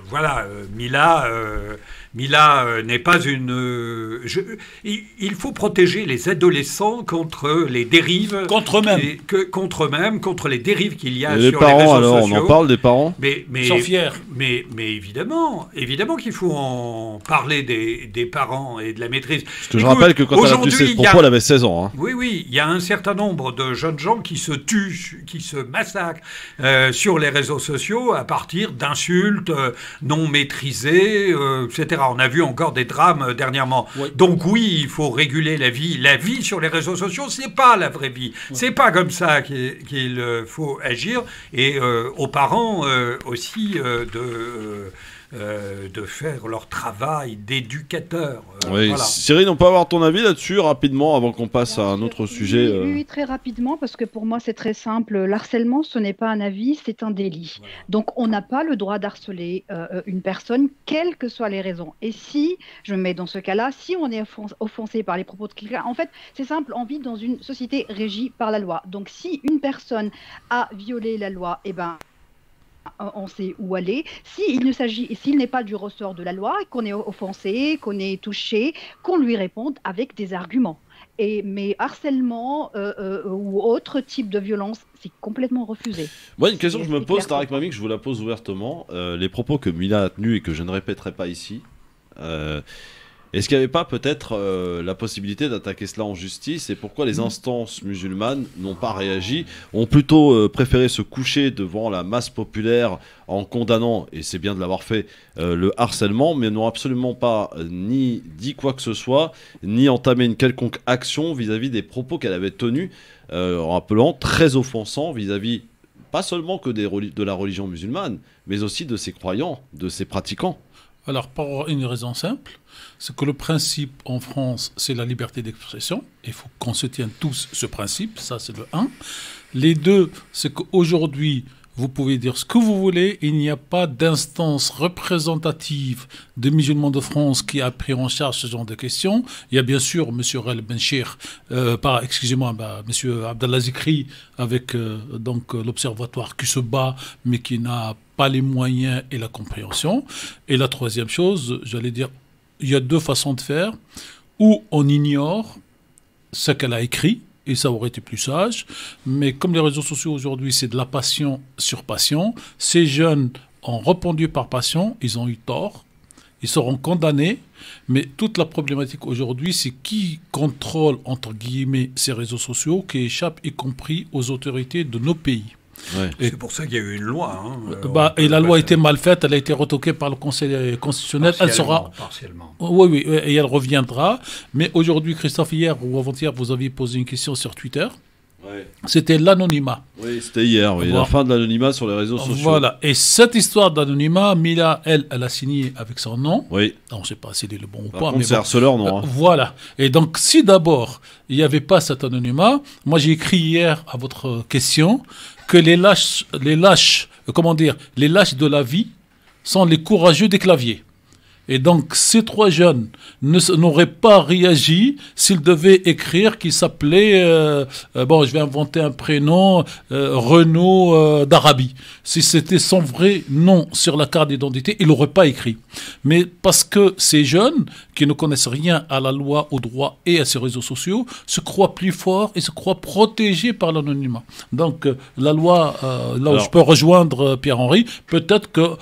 voilà. Mila n'est pas une... il faut protéger les adolescents contre les dérives... Contre eux-mêmes. Contre les dérives qu'il y a sur les réseaux alors, sociaux. On en parle des parents Ils sont fiers. Mais évidemment qu'il faut en parler des parents et de la maîtrise. Parce que je rappelle que quand elle a tenu ses propos, elle avait 16 ans. Hein. Oui, il y a un certain nombre de jeunes gens qui se tuent, qui se massacrent sur les réseaux sociaux à partir d'insultes non maîtrisées, etc. On a vu encore des drames dernièrement. Oui. Donc oui, il faut réguler la vie. La vie sur les réseaux sociaux, c'est pas la vraie vie. Oui. C'est pas comme ça qu'il faut agir. Et aux parents aussi de faire leur travail d'éducateur. Oui. Voilà. Cyril, on peut avoir ton avis là-dessus rapidement avant qu'on passe à un autre sujet Oui, très rapidement, parce que pour moi c'est très simple. L'harcèlement, ce n'est pas un avis, c'est un délit. Voilà. Donc on n'a pas le droit d'harceler une personne, quelles que soient les raisons. Et si, je me mets dans ce cas-là, si on est offensé par les propos de quelqu'un, en fait c'est simple, on vit dans une société régie par la loi. Donc si une personne a violé la loi, eh ben on sait où aller. S'il n'est pas du ressort de la loi, qu'on est offensé, qu'on est touché, qu'on lui réponde avec des arguments. Mais harcèlement ou autre type de violence, c'est complètement refusé. Moi, une question que je me pose, clair. Tarek Mamik, je vous la pose ouvertement. Les propos que Mila a tenus et que je ne répéterai pas ici, est-ce qu'il n'y avait pas peut-être la possibilité d'attaquer cela en justice? Et pourquoi les instances musulmanes n'ont pas réagi, ont plutôt préféré se coucher devant la masse populaire en condamnant, et c'est bien de l'avoir fait, le harcèlement, mais n'ont absolument pas ni dit quoi que ce soit, ni entamé une quelconque action vis-à-vis des propos qu'elle avait tenus, en rappelant très offensants vis-à-vis pas seulement que de la religion musulmane, mais aussi de ses croyants, de ses pratiquants? Alors, pour une raison simple, c'est que le principe en France, c'est la liberté d'expression. Il faut qu'on se tienne tous ce principe, ça c'est le 1. Les deux, c'est qu'aujourd'hui, vous pouvez dire ce que vous voulez, il n'y a pas d'instance représentative des musulmans de France qui a pris en charge ce genre de questions. Il y a bien sûr M. Rel Benchir, M. Abdallah Zikri, avec donc l'observatoire qui se bat, mais qui n'a pas les moyens et la compréhension. Et la troisième chose, j'allais dire, il y a deux façons de faire, où on ignore ce qu'elle a écrit, et ça aurait été plus sage, mais comme les réseaux sociaux aujourd'hui, c'est de la passion sur passion, ces jeunes ont répondu par passion, ils ont eu tort, ils seront condamnés, mais toute la problématique aujourd'hui, c'est qui contrôle, entre guillemets, ces réseaux sociaux, qui échappent y compris aux autorités de nos pays. Ouais. C'est pour ça qu'il y a eu une loi. Et la loi a été mal faite, elle a été retoquée par le Conseil constitutionnel. Elle sera partiellement. Oui, et elle reviendra. Mais aujourd'hui, Christophe, hier ou avant-hier, vous aviez posé une question sur Twitter. Ouais. C'était l'anonymat. Oui, c'était hier, oui, la fin de l'anonymat sur les réseaux sociaux. Voilà, et cette histoire d'anonymat, Mila, elle a signé avec son nom. Oui. Non, je ne sais pas s'il est le bon ou Par pas. contre, Mais c'est harceleur, non hein. Voilà. Et donc, si d'abord, il n'y avait pas cet anonymat, moi j'ai écrit hier à votre question que les lâches de la vie sont les courageux des claviers. Et donc, ces trois jeunes n'auraient pas réagi s'ils devaient écrire qu'il s'appelait, je vais inventer un prénom, Renaud d'Arabie. Si c'était son vrai nom sur la carte d'identité, il n'aurait pas écrit. Mais parce que ces jeunes, qui ne connaissent rien à la loi, au droit et à ces réseaux sociaux, se croient plus forts et se croient protégés par l'anonymat. Donc, la loi, où je peux rejoindre Pierre-Henri, peut-être que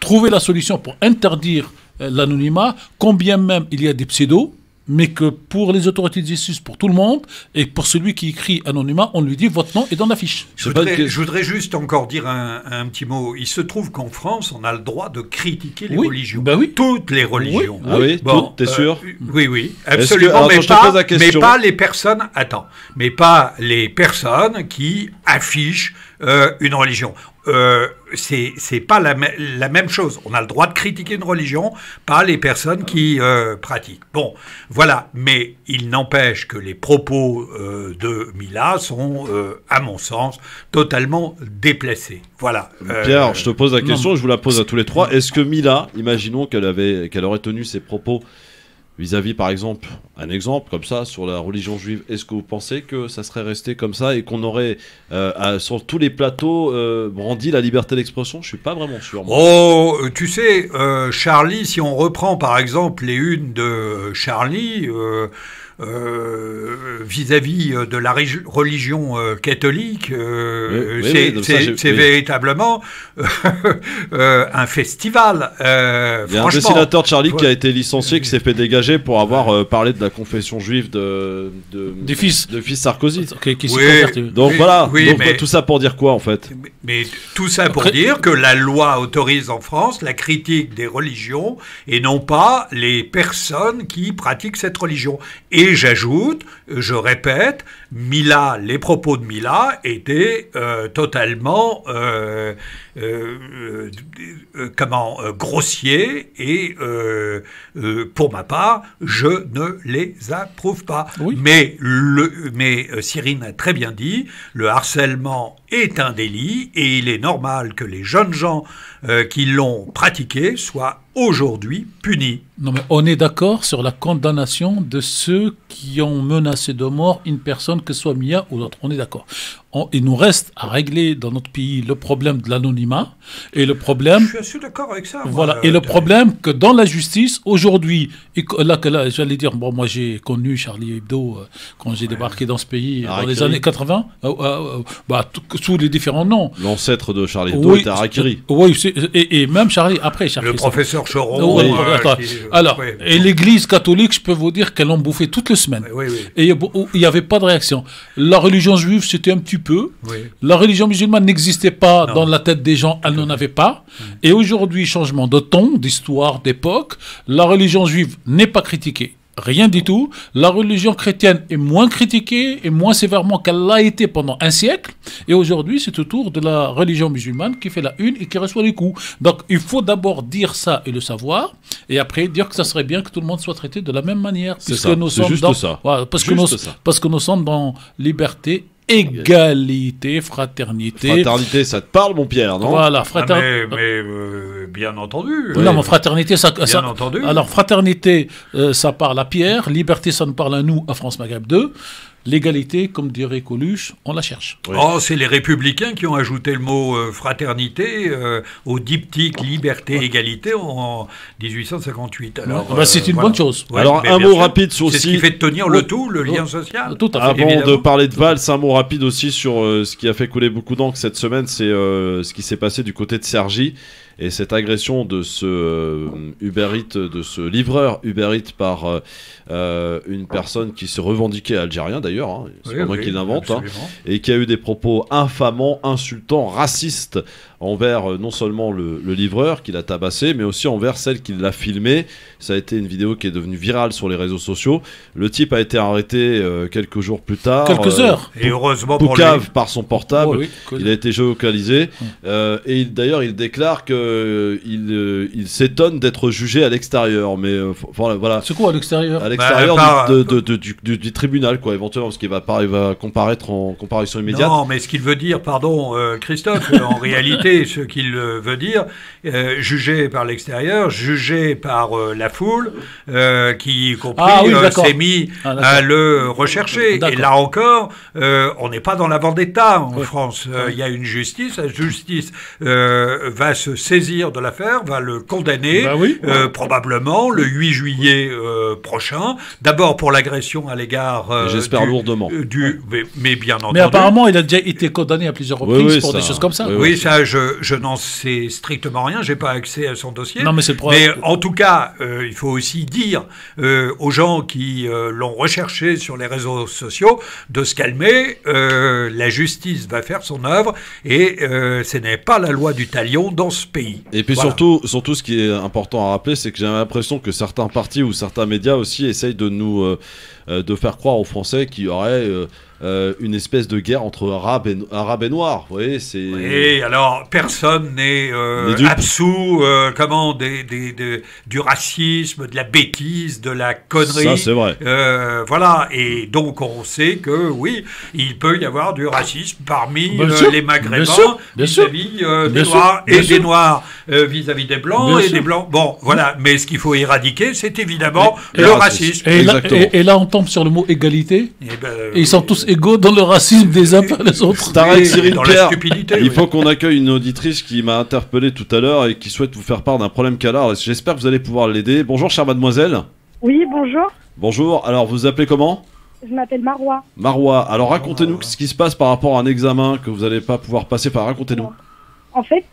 trouver la solution pour interdire l'anonymat, combien même il y a des pseudos, mais que pour les autorités de justice, pour tout le monde, et pour celui qui écrit anonymat, on lui dit votre nom est dans la fiche. Je voudrais juste encore dire un petit mot. Il se trouve qu'en France, on a le droit de critiquer les religions. Ben oui. Toutes les religions. Oui. Ah oui, bon, t'es sûr? Oui, absolument. Mais pas les personnes. Attends, mais pas les personnes qui affichent une religion. C'est pas la même chose. On a le droit de critiquer une religion, pas les personnes qui pratiquent. Bon, voilà. Mais il n'empêche que les propos de Mila sont, à mon sens, totalement déplacés. Voilà. Pierre, je te pose la question, je vous la pose à tous les trois. Est-ce que Mila, imaginons qu'elle aurait tenu ses propos vis-à-vis, par exemple, un exemple comme ça sur la religion juive, est-ce que vous pensez que ça serait resté comme ça et qu'on aurait sur tous les plateaux brandi la liberté d'expression? Je suis pas vraiment sûr. Moi. Oh, tu sais, Charlie, si on reprend par exemple les unes de Charlie vis-à-vis de la religion catholique, c'est véritablement un festival. Il y a un dessinateur de Charlie qui a été licencié, qui s'est fait dégager pour avoir parlé de la confession juive de fils Sarkozy. Donc voilà. Donc, tout ça pour dire quoi en fait? Mais tout ça pour dire que la loi autorise en France la critique des religions et non pas les personnes qui pratiquent cette religion. Et j'ajoute, je répète, Mila, les propos de Mila étaient totalement grossiers et pour ma part, je ne les approuve pas. Oui. Mais Cyrine a très bien dit, le harcèlement est un délit et il est normal que les jeunes gens qui l'ont pratiqué soient aujourd'hui punis. Non, mais on est d'accord sur la condamnation de ceux qui ont menacé de mort une personne, que ce soit Mia ou l'autre. On est d'accord. Il nous reste à régler dans notre pays le problème de l'anonymat et le problème... Je suis assez d'accord avec ça. Voilà. Moi, Et le problème que dans la justice, aujourd'hui, là, j'allais dire, bon, moi j'ai connu Charlie Hebdo quand j'ai débarqué dans ce pays dans les années 80, sous les différents noms. L'ancêtre de Charlie Hebdo était Harakiri. Oui, et même Charlie, après... Le professeur Choron. Alors, et l'Église catholique, je peux vous dire qu'elle en bouffait toutes les semaines. Oui. Et il n'y avait pas de réaction. La religion juive, c'était un petit peu. Oui. La religion musulmane n'existait pas dans la tête des gens, elle n'en avait pas. Et aujourd'hui, changement de ton, d'histoire, d'époque, la religion juive n'est pas critiquée. Rien du tout. La religion chrétienne est moins critiquée et moins sévèrement qu'elle l'a été pendant un siècle. Et aujourd'hui, c'est au tour de la religion musulmane qui fait la une et qui reçoit les coups. Donc, il faut d'abord dire ça et le savoir, et après dire que ça serait bien que tout le monde soit traité de la même manière. C'est ça. C'est juste ça. Voilà, parce que nous sommes dans liberté, égalité, fraternité. Fraternité, ça te parle, mon Pierre, non? Voilà, fraternité. Bien entendu. Non, mais fraternité, ça. Bien entendu. Alors, fraternité, ça parle à Pierre. Liberté, ça nous parle à nous, à France Maghreb 2. L'égalité, comme dirait Coluche, on la cherche. Oui. Oh, c'est les Républicains qui ont ajouté le mot fraternité au diptyque liberté, égalité en 1858. Alors, c'est une bonne chose. Ouais, alors, un mot rapide sur aussi... C'est ce qui fait tenir le tout, le lien social. Tout à fait. Avant évidemment. de parler de Valls, un mot rapide aussi sur ce qui a fait couler beaucoup d'encre cette semaine, c'est ce qui s'est passé du côté de Cergy. Et cette agression de ce Uber Eats, de ce livreur Uber Eats par une personne qui se revendiquait algérien d'ailleurs, hein, c'est pas moi qui l'invente, hein, et qui a eu des propos infamants, insultants, racistes envers non seulement le livreur qui l'a tabassé, mais aussi envers celle qui l'a filmé. Ça a été une vidéo qui est devenue virale sur les réseaux sociaux. Le type a été arrêté quelques jours plus tard. Quelques heures. Et heureusement Poucave pour lui. par son portable. Oui. Il a été géolocalisé. Et d'ailleurs, il déclare qu'il s'étonne d'être jugé à l'extérieur. Mais voilà. C'est quoi à l'extérieur? À l'extérieur du tribunal, quoi, éventuellement, parce qu'il va comparaître en comparution immédiate. Non, mais ce qu'il veut dire, pardon, Christophe, en réalité, ce qu'il veut dire, jugé par l'extérieur, jugé par la foule, qui, y compris, s'est mis à le rechercher. Et là encore, on n'est pas dans la vendetta en France. Il y a une justice. La justice va se saisir de l'affaire, va le condamner, probablement le 8 juillet prochain. D'abord pour l'agression à l'égard... J'espère lourdement. Mais bien entendu. Mais apparemment, il a déjà été condamné à plusieurs reprises pour des choses comme ça. Oui, ça, je n'en sais strictement rien. J'ai pas accès à son dossier. Non, mais c'est le problème. Mais en tout cas, il faut aussi dire aux gens qui l'ont recherché sur les réseaux sociaux de se calmer. La justice va faire son œuvre et ce n'est pas la loi du talion dans ce pays. Et puis surtout, ce qui est important à rappeler, c'est que j'ai l'impression que certains partis ou certains médias aussi essayent de nous de faire croire aux Français qu'il y aurait une espèce de guerre entre arabes et noirs. Vous voyez, c'est... Oui, alors personne n'est absous du racisme, de la bêtise, de la connerie. Ça, c'est vrai. Voilà, et donc on sait que oui, il peut y avoir du racisme parmi les Maghrébins vis-à-vis des Noirs et des Noirs vis-à-vis des Blancs et des Blancs. Bon, voilà, mais ce qu'il faut éradiquer, c'est évidemment le racisme. Et là, on tombe sur le mot égalité. Et ils sont tous égaux dans le racisme des uns par les autres. T'arrêtes, Cyril dans Pierre. La stupidité. Il faut qu'on accueille une auditrice qui m'a interpellé tout à l'heure et qui souhaite vous faire part d'un problème qu'elle a. J'espère que vous allez pouvoir l'aider. Bonjour, chère mademoiselle. Oui, bonjour. Bonjour. Alors, vous vous appelez comment? Je m'appelle Marois. Marois. Alors, racontez-nous ce qui se passe par rapport à un examen que vous n'allez pas pouvoir passer. Enfin, racontez-nous. En fait,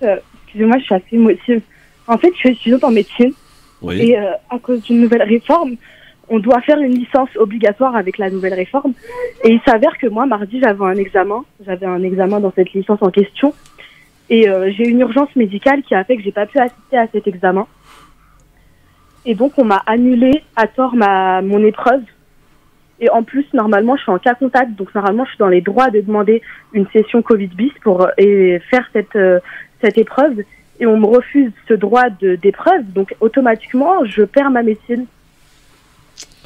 excusez-moi, je suis assez émotive. En fait, je suis étudiante en médecine. Oui. Et à cause d'une nouvelle réforme, on doit faire une licence obligatoire avec la nouvelle réforme. Et il s'avère que moi, mardi, j'avais un examen dans cette licence en question. Et j'ai une urgence médicale qui a fait que j'ai pas pu assister à cet examen. Et donc, on m'a annulé à tort mon épreuve. Et en plus, normalement, je suis en cas contact, donc normalement, je suis dans les droits de demander une session Covid bis pour faire cette épreuve. Et on me refuse ce droit d'épreuve, donc automatiquement, je perds ma médecine.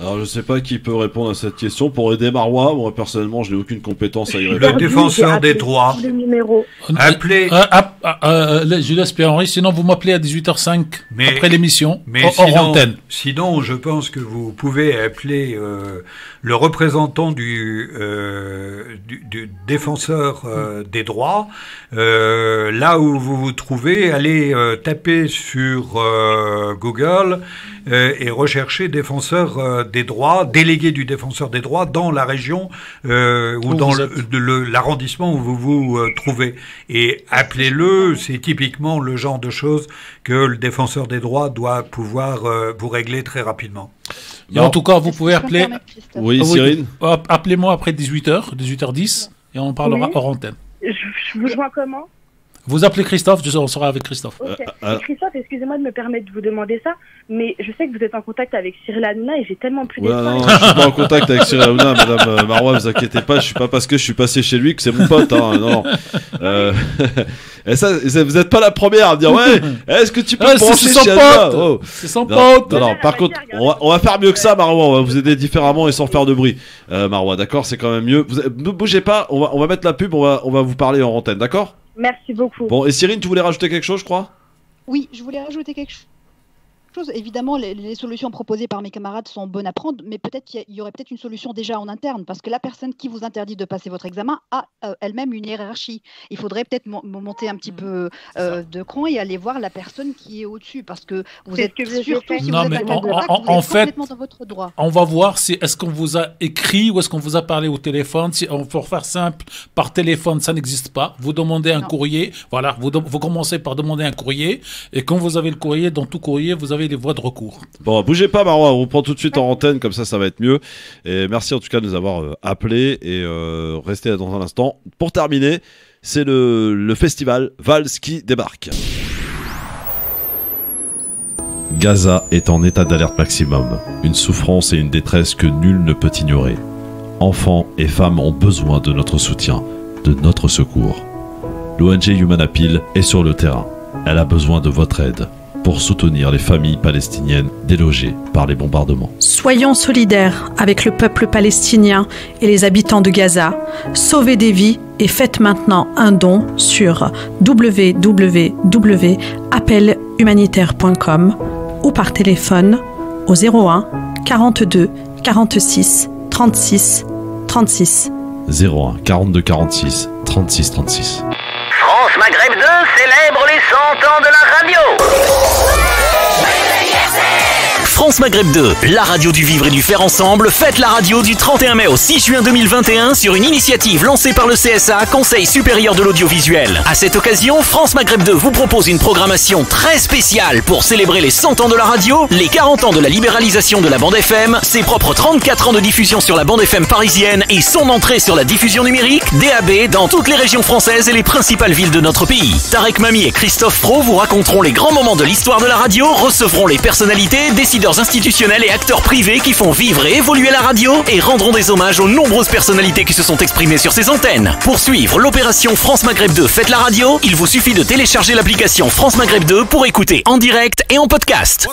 Alors, je sais pas qui peut répondre à cette question. Pour aider Marois, moi, personnellement, je n'ai aucune compétence à y répondre. Le défenseur des droits. Le numéro. Appelez. Je laisse Pierre-Henri, sinon vous m'appelez à 18h05 après l'émission, hors antenne. Sinon, je pense que vous pouvez appeler le représentant du défenseur des droits. Là où vous vous trouvez, allez taper sur Google et rechercher défenseur des droits, délégué du défenseur des droits dans la région ou dans l'arrondissement où vous vous trouvez. Et appelez-le, c'est typiquement le genre de choses que le défenseur des droits doit pouvoir vous régler très rapidement. Et en tout cas, vous pouvez appeler... Oui, Cyril. Appelez-moi après 18h10, et on parlera hors antenne. Je vous joins comment ? Vous appelez Christophe, on sera avec Christophe. Okay. Christophe, excusez-moi de me permettre de vous demander ça, mais je sais que vous êtes en contact avec Cyril Hanouna et j'ai tellement plus d'espoir. Non, je suis pas en contact avec Cyril Hanouna, madame Marois, vous inquiétez pas, je suis pas parce que je suis passé chez lui que c'est mon pote, hein, non. Et ça, vous êtes pas la première à me dire, ouais, est-ce que tu peux me brancher chez Hanouna ? C'est son pote. Non, par contre, on va faire mieux que ça, Marois, on va vous aider différemment et sans faire de bruit. Marois, d'accord, c'est quand même mieux. Ne bougez pas, on va mettre la pub, on va vous parler en antenne, d'accord ? Merci beaucoup. Bon, et Cyrine, tu voulais rajouter quelque chose, je crois ? Oui, je voulais rajouter quelque chose. Évidemment, les solutions proposées par mes camarades sont bonnes à prendre, mais peut-être qu'il y aurait peut-être une solution déjà en interne, parce que la personne qui vous interdit de passer votre examen a elle-même une hiérarchie. Il faudrait peut-être monter un petit peu de cran et aller voir la personne qui est au-dessus, parce que vous êtes surtout si non, vous mais êtes en fait, complètement dans votre droit. On va voir si est-ce qu'on vous a écrit ou est-ce qu'on vous a parlé au téléphone. Si on faut faire simple, par téléphone, ça n'existe pas. Vous demandez un courrier, voilà, vous commencez par demander un courrier, et quand vous avez le courrier, dans tout courrier, vous avez les voies de recours. Bon, bougez pas, Marois, on vous prend tout de suite en antenne, comme ça va être mieux. Et merci en tout cas de nous avoir appelés et restez dans un instant. Pour terminer, c'est le festival Vals qui débarque. Gaza est en état d'alerte maximum, une souffrance et une détresse que nul ne peut ignorer. Enfants et femmes ont besoin de notre soutien, de notre secours. L'ONG Human Appeal est sur le terrain. Elle a besoin de votre aide pour soutenir les familles palestiniennes délogées par les bombardements. Soyons solidaires avec le peuple palestinien et les habitants de Gaza. Sauvez des vies et faites maintenant un don sur www.appelhumanitaire.com ou par téléphone au 01 42 46 36 36. 01 42 46 36 36. France Maghreb 2 célèbre les 100 ans de la radio. France Maghreb 2, la radio du vivre et du faire ensemble, fête la radio du 31 mai au 6 juin 2021 sur une initiative lancée par le CSA, Conseil supérieur de l'audiovisuel. À cette occasion, France Maghreb 2 vous propose une programmation très spéciale pour célébrer les 100 ans de la radio, les 40 ans de la libéralisation de la bande FM, ses propres 34 ans de diffusion sur la bande FM parisienne et son entrée sur la diffusion numérique, DAB, dans toutes les régions françaises et les principales villes de notre pays. Tarek Mami et Christophe Pro vous raconteront les grands moments de l'histoire de la radio, recevront les personnalités, décideurs institutionnels et acteurs privés qui font vivre et évoluer la radio et rendront des hommages aux nombreuses personnalités qui se sont exprimées sur ces antennes. Pour suivre l'opération France Maghreb 2 Faites la radio, il vous suffit de télécharger l'application France Maghreb 2 pour écouter en direct et en podcast.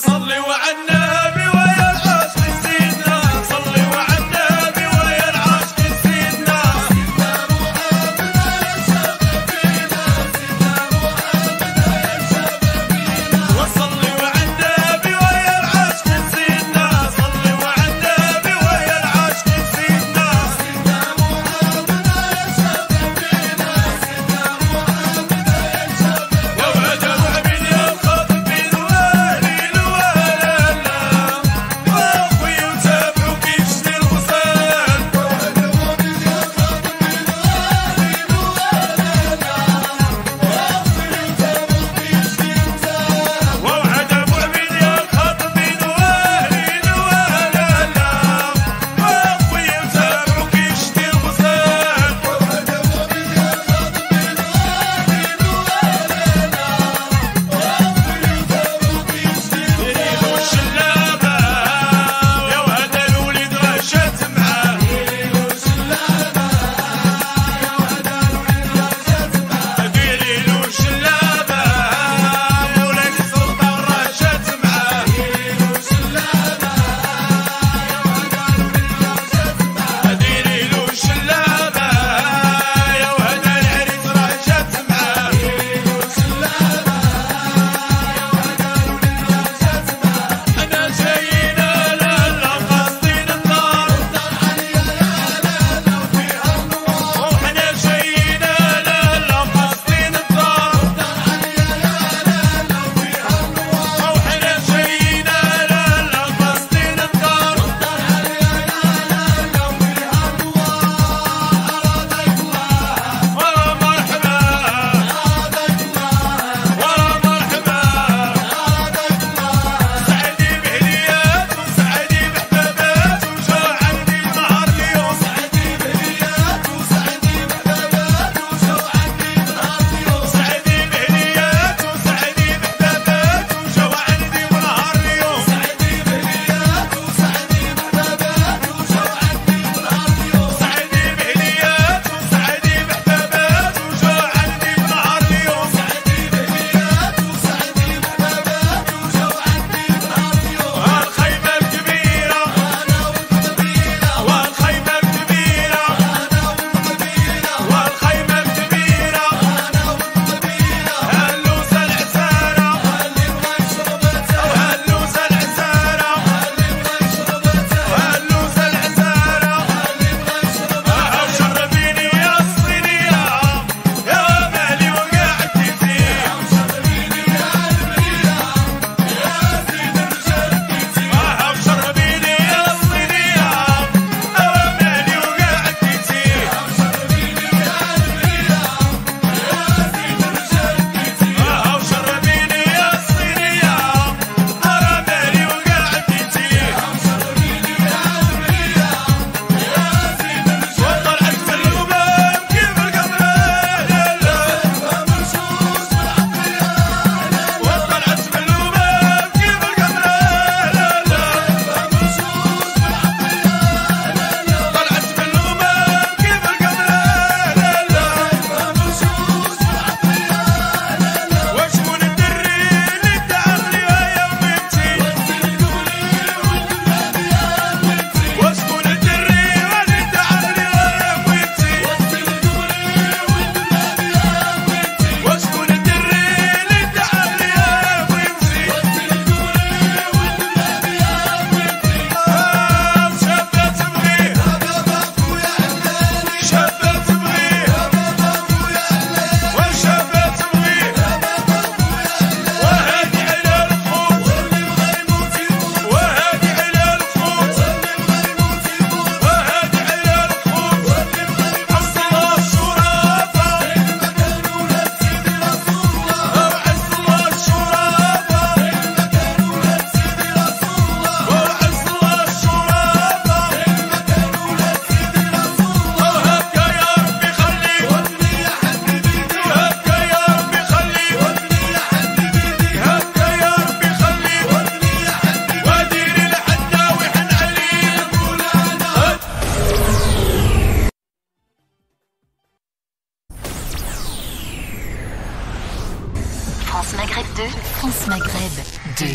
France Maghreb 2.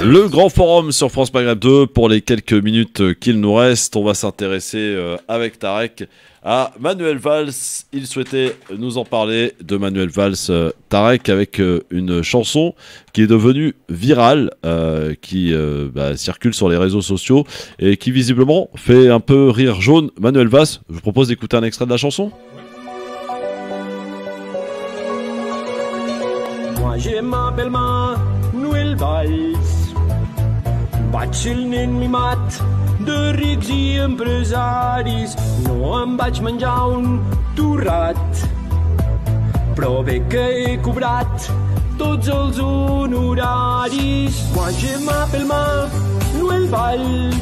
Le grand forum sur France Maghreb 2. Pour les quelques minutes qu'il nous reste, on va s'intéresser avec Tarek à Manuel Valls. Il souhaitait nous en parler de Manuel Valls, Tarek, avec une chanson qui est devenue virale, qui circule sur les réseaux sociaux et qui visiblement fait un peu rire jaune Manuel Valls. Je vous propose d'écouter un extrait de la chanson. Moi je m'appelle Manuel Valls. Vaig el nen mimat de rics i empresaris. No em vaig menjar un torrat, però bé que he cobrat tots els honoraris. Moi je m'appelle Manuel Valls.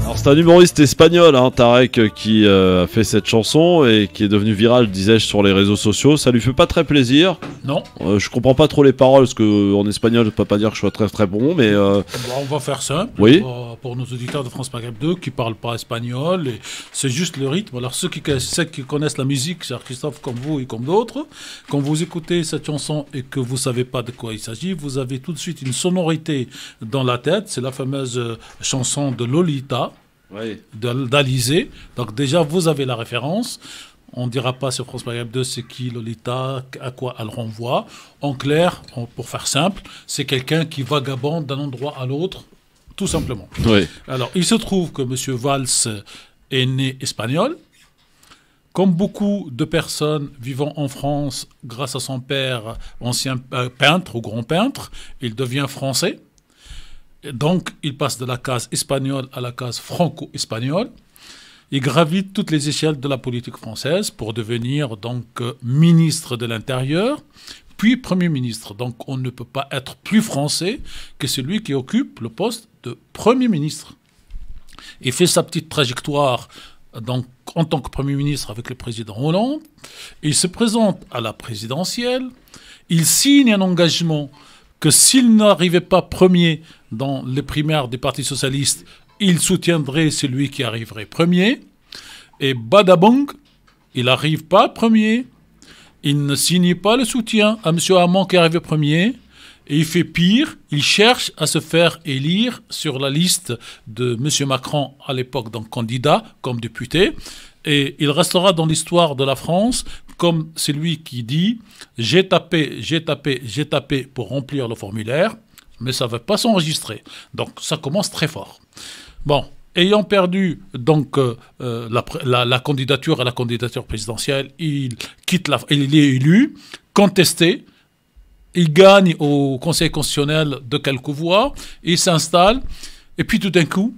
Alors c'est un humoriste espagnol, Tarek, qui a fait cette chanson et qui est devenu viral, disais-je, sur les réseaux sociaux. Ça lui fait pas très plaisir. Non. Je comprends pas trop les paroles, parce qu'en espagnol, je peux pas dire que je sois très très bon, mais... on va faire simple. Oui. Pour nos auditeurs de France Maghreb 2 qui parlent pas espagnol, et c'est juste le rythme. Alors ceux qui connaissent la musique, cher Christophe, comme vous et comme d'autres, quand vous écoutez cette chanson et que vous savez pas de quoi il s'agit, vous avez tout de suite une sonorité dans la tête. C'est la fameuse chanson de Lolita. Oui. d'Alizé. Donc déjà, vous avez la référence. On ne dira pas sur France Maghreb 2 c'est qui Lolita, à quoi elle renvoie. En clair, pour faire simple, c'est quelqu'un qui vagabonde d'un endroit à l'autre, tout simplement. Oui. Alors, il se trouve que M. Valls est né espagnol. Comme beaucoup de personnes vivant en France, grâce à son père, ancien peintre ou grand peintre, il devient français. Donc, il passe de la case espagnole à la case franco-espagnole. Il gravite toutes les échelles de la politique française pour devenir donc ministre de l'Intérieur, puis Premier ministre. Donc, on ne peut pas être plus français que celui qui occupe le poste de Premier ministre. Il fait sa petite trajectoire donc, en tant que Premier ministre avec le président Hollande. Il se présente à la présidentielle. Il signe un engagement que s'il n'arrivait pas premier dans les primaires du Parti socialiste, il soutiendrait celui qui arriverait premier. Et badabong, il n'arrive pas premier. Il ne signe pas le soutien à M. Hamon qui arrive premier. Et il fait pire, il cherche à se faire élire sur la liste de M. Macron, à l'époque donc candidat, comme député. Et il restera dans l'histoire de la France comme celui qui dit « j'ai tapé pour remplir le formulaire, mais ça ne va pas s'enregistrer ». Donc ça commence très fort. Bon, ayant perdu donc la candidature à la candidature présidentielle, il est élu, contesté, il gagne au Conseil constitutionnel de quelques voix, il s'installe, et puis tout d'un coup,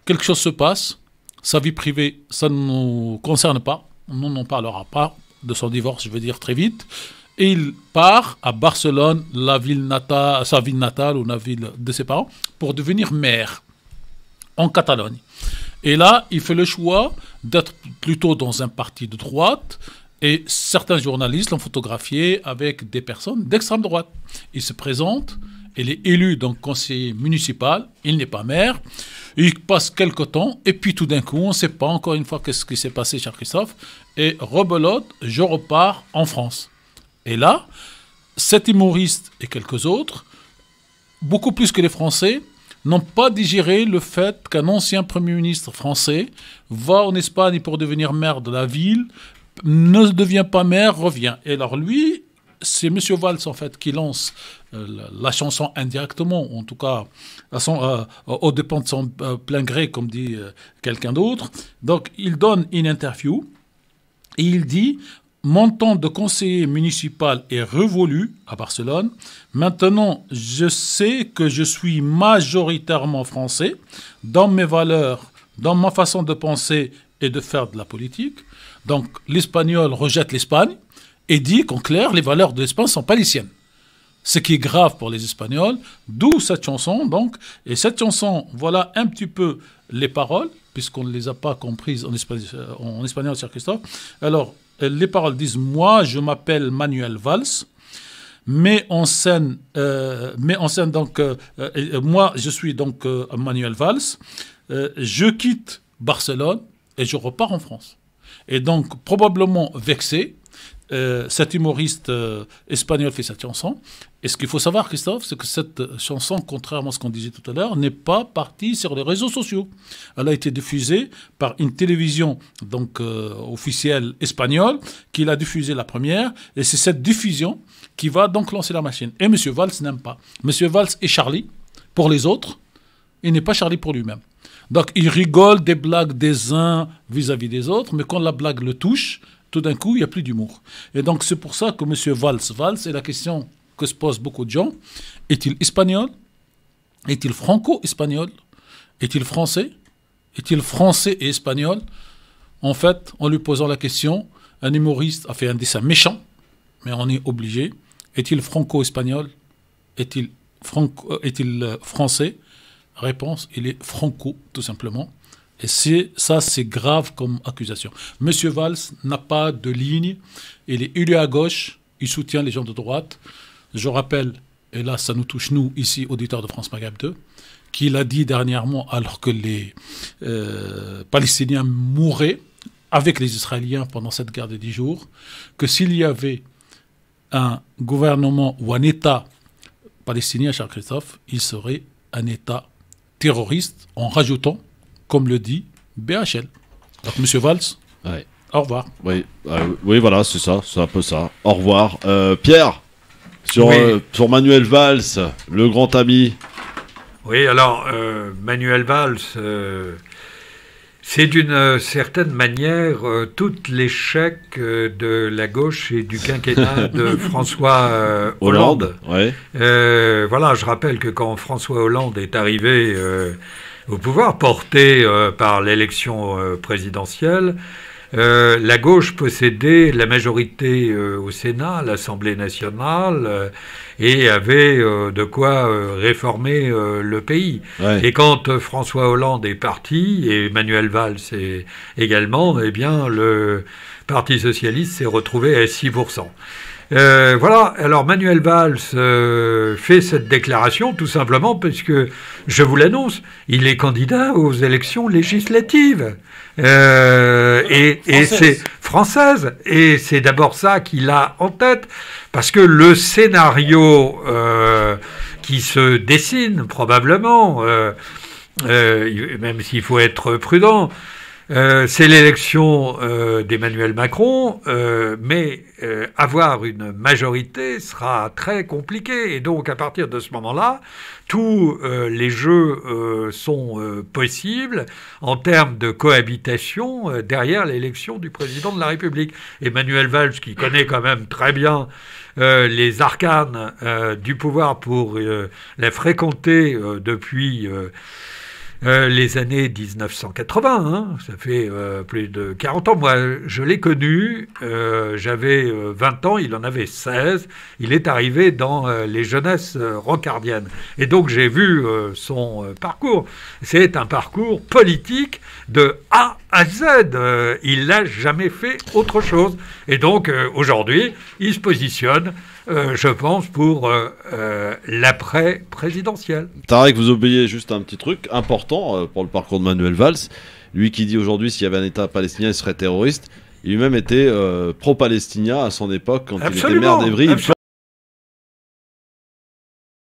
quelque chose se passe. Sa vie privée, ça ne nous concerne pas. On n'en parlera pas de son divorce, je veux dire, très vite. Et il part à Barcelone, sa ville natale ou la ville de ses parents, pour devenir maire en Catalogne. Et là, il fait le choix d'être plutôt dans un parti de droite. Et certains journalistes l'ont photographié avec des personnes d'extrême droite. Il se présente, il est élu donc conseiller municipal, il n'est pas maire. Il passe quelque temps, et puis tout d'un coup, on ne sait pas encore une fois qu'est-ce qui s'est passé, cher Christophe, et rebelote, je repars en France. Et là, cet humoriste et quelques autres, beaucoup plus que les Français, n'ont pas digéré le fait qu'un ancien Premier ministre français va en Espagne pour devenir maire de la ville, ne devient pas maire, revient. Et alors lui, c'est M. Valls, en fait, qui lance la chanson indirectement, en tout cas au dépend de son plein gré, comme dit quelqu'un d'autre. Donc, il donne une interview et il dit « Mon temps de conseiller municipal est révolu à Barcelone. Maintenant, je sais que je suis majoritairement français dans mes valeurs, dans ma façon de penser et de faire de la politique. Donc, l'espagnol rejette l'Espagne et dit qu'en clair, les valeurs de l'Espagne ne sont pas les siennes. Ce qui est grave pour les Espagnols, d'où cette chanson, donc. Et cette chanson, voilà un petit peu les paroles, puisqu'on ne les a pas comprises en espagnol, cher Christophe. Alors, les paroles disent « Moi, je m'appelle Manuel Valls. met en scène donc moi je suis donc Manuel Valls, je quitte Barcelone et je repars en France. Et donc probablement vexé, cet humoriste espagnol fait cette chanson. Et ce qu'il faut savoir, Christophe, c'est que cette chanson, contrairement à ce qu'on disait tout à l'heure, n'est pas partie sur les réseaux sociaux. Elle a été diffusée par une télévision donc officielle espagnole qui l'a diffusée la première. Et c'est cette diffusion qui va donc lancer la machine. Et M. Valls n'aime pas. M. Valls est Charlie pour les autres. Il n'est pas Charlie pour lui-même. Donc il rigole des blagues des uns vis-à-vis des autres, mais quand la blague le touche, tout d'un coup, il n'y a plus d'humour. Et donc, c'est pour ça que M. Valls, et la question que se posent beaucoup de gens, est-il espagnol? Est-il franco-espagnol? Est-il français? Est-il français et espagnol? En fait, en lui posant la question, un humoriste a fait un dessin méchant, mais on est obligé. Est-il franco-espagnol? Est-il français? Réponse, il est franco, tout simplement. Et c'est grave comme accusation. Monsieur Valls n'a pas de ligne. Il est élu à gauche. Il soutient les gens de droite. Je rappelle, et là, ça nous touche, nous, ici, auditeurs de France Maghreb 2, qu'il a dit dernièrement, alors que les Palestiniens mouraient avec les Israéliens pendant cette guerre de 10 jours, que s'il y avait un gouvernement ou un État palestinien, cher Christophe, il serait un État terroriste, en rajoutant, comme le dit BHL. Donc, M. Valls, ouais. Au revoir. Oui, voilà, c'est ça, c'est un peu ça. Au revoir. Pierre, sur Manuel Valls, le grand ami. Oui, alors, Manuel Valls, c'est d'une certaine manière tout l'échec de la gauche et du quinquennat de François Hollande. Ouais. Voilà, je rappelle que quand François Hollande est arrivé au pouvoir, porté par l'élection présidentielle, la gauche possédait la majorité au Sénat, à l'Assemblée nationale, et avait de quoi réformer le pays. Ouais. Et quand François Hollande est parti, et Manuel Valls également, eh bien, le Parti socialiste s'est retrouvé à 6%. Voilà, alors Manuel Valls fait cette déclaration tout simplement parce que, je vous l'annonce, il est candidat aux élections législatives. Et c'est française. Et c'est d'abord ça qu'il a en tête, parce que le scénario qui se dessine probablement, même s'il faut être prudent, c'est l'élection d'Emmanuel Macron, mais avoir une majorité sera très compliqué. Et donc, à partir de ce moment-là, tous les jeux sont possibles en termes de cohabitation derrière l'élection du président de la République. Emmanuel Valls, qui connaît quand même très bien les arcanes du pouvoir pour la fréquenter depuis... les années 1980, hein, ça fait plus de 40 ans. Moi, je l'ai connu, j'avais 20 ans, il en avait 16. Il est arrivé dans les jeunesses rocardiennes. Et donc, j'ai vu son parcours. C'est un parcours politique de A à Z. Il n'a jamais fait autre chose. Et donc, aujourd'hui, il se positionne je pense, pour l'après-présidentiel. Tarek, vous oubliez juste un petit truc important pour le parcours de Manuel Valls. Lui qui dit aujourd'hui, s'il y avait un État palestinien, il serait terroriste. Il lui-même était pro-palestinien à son époque, quand il était maire d'Evry.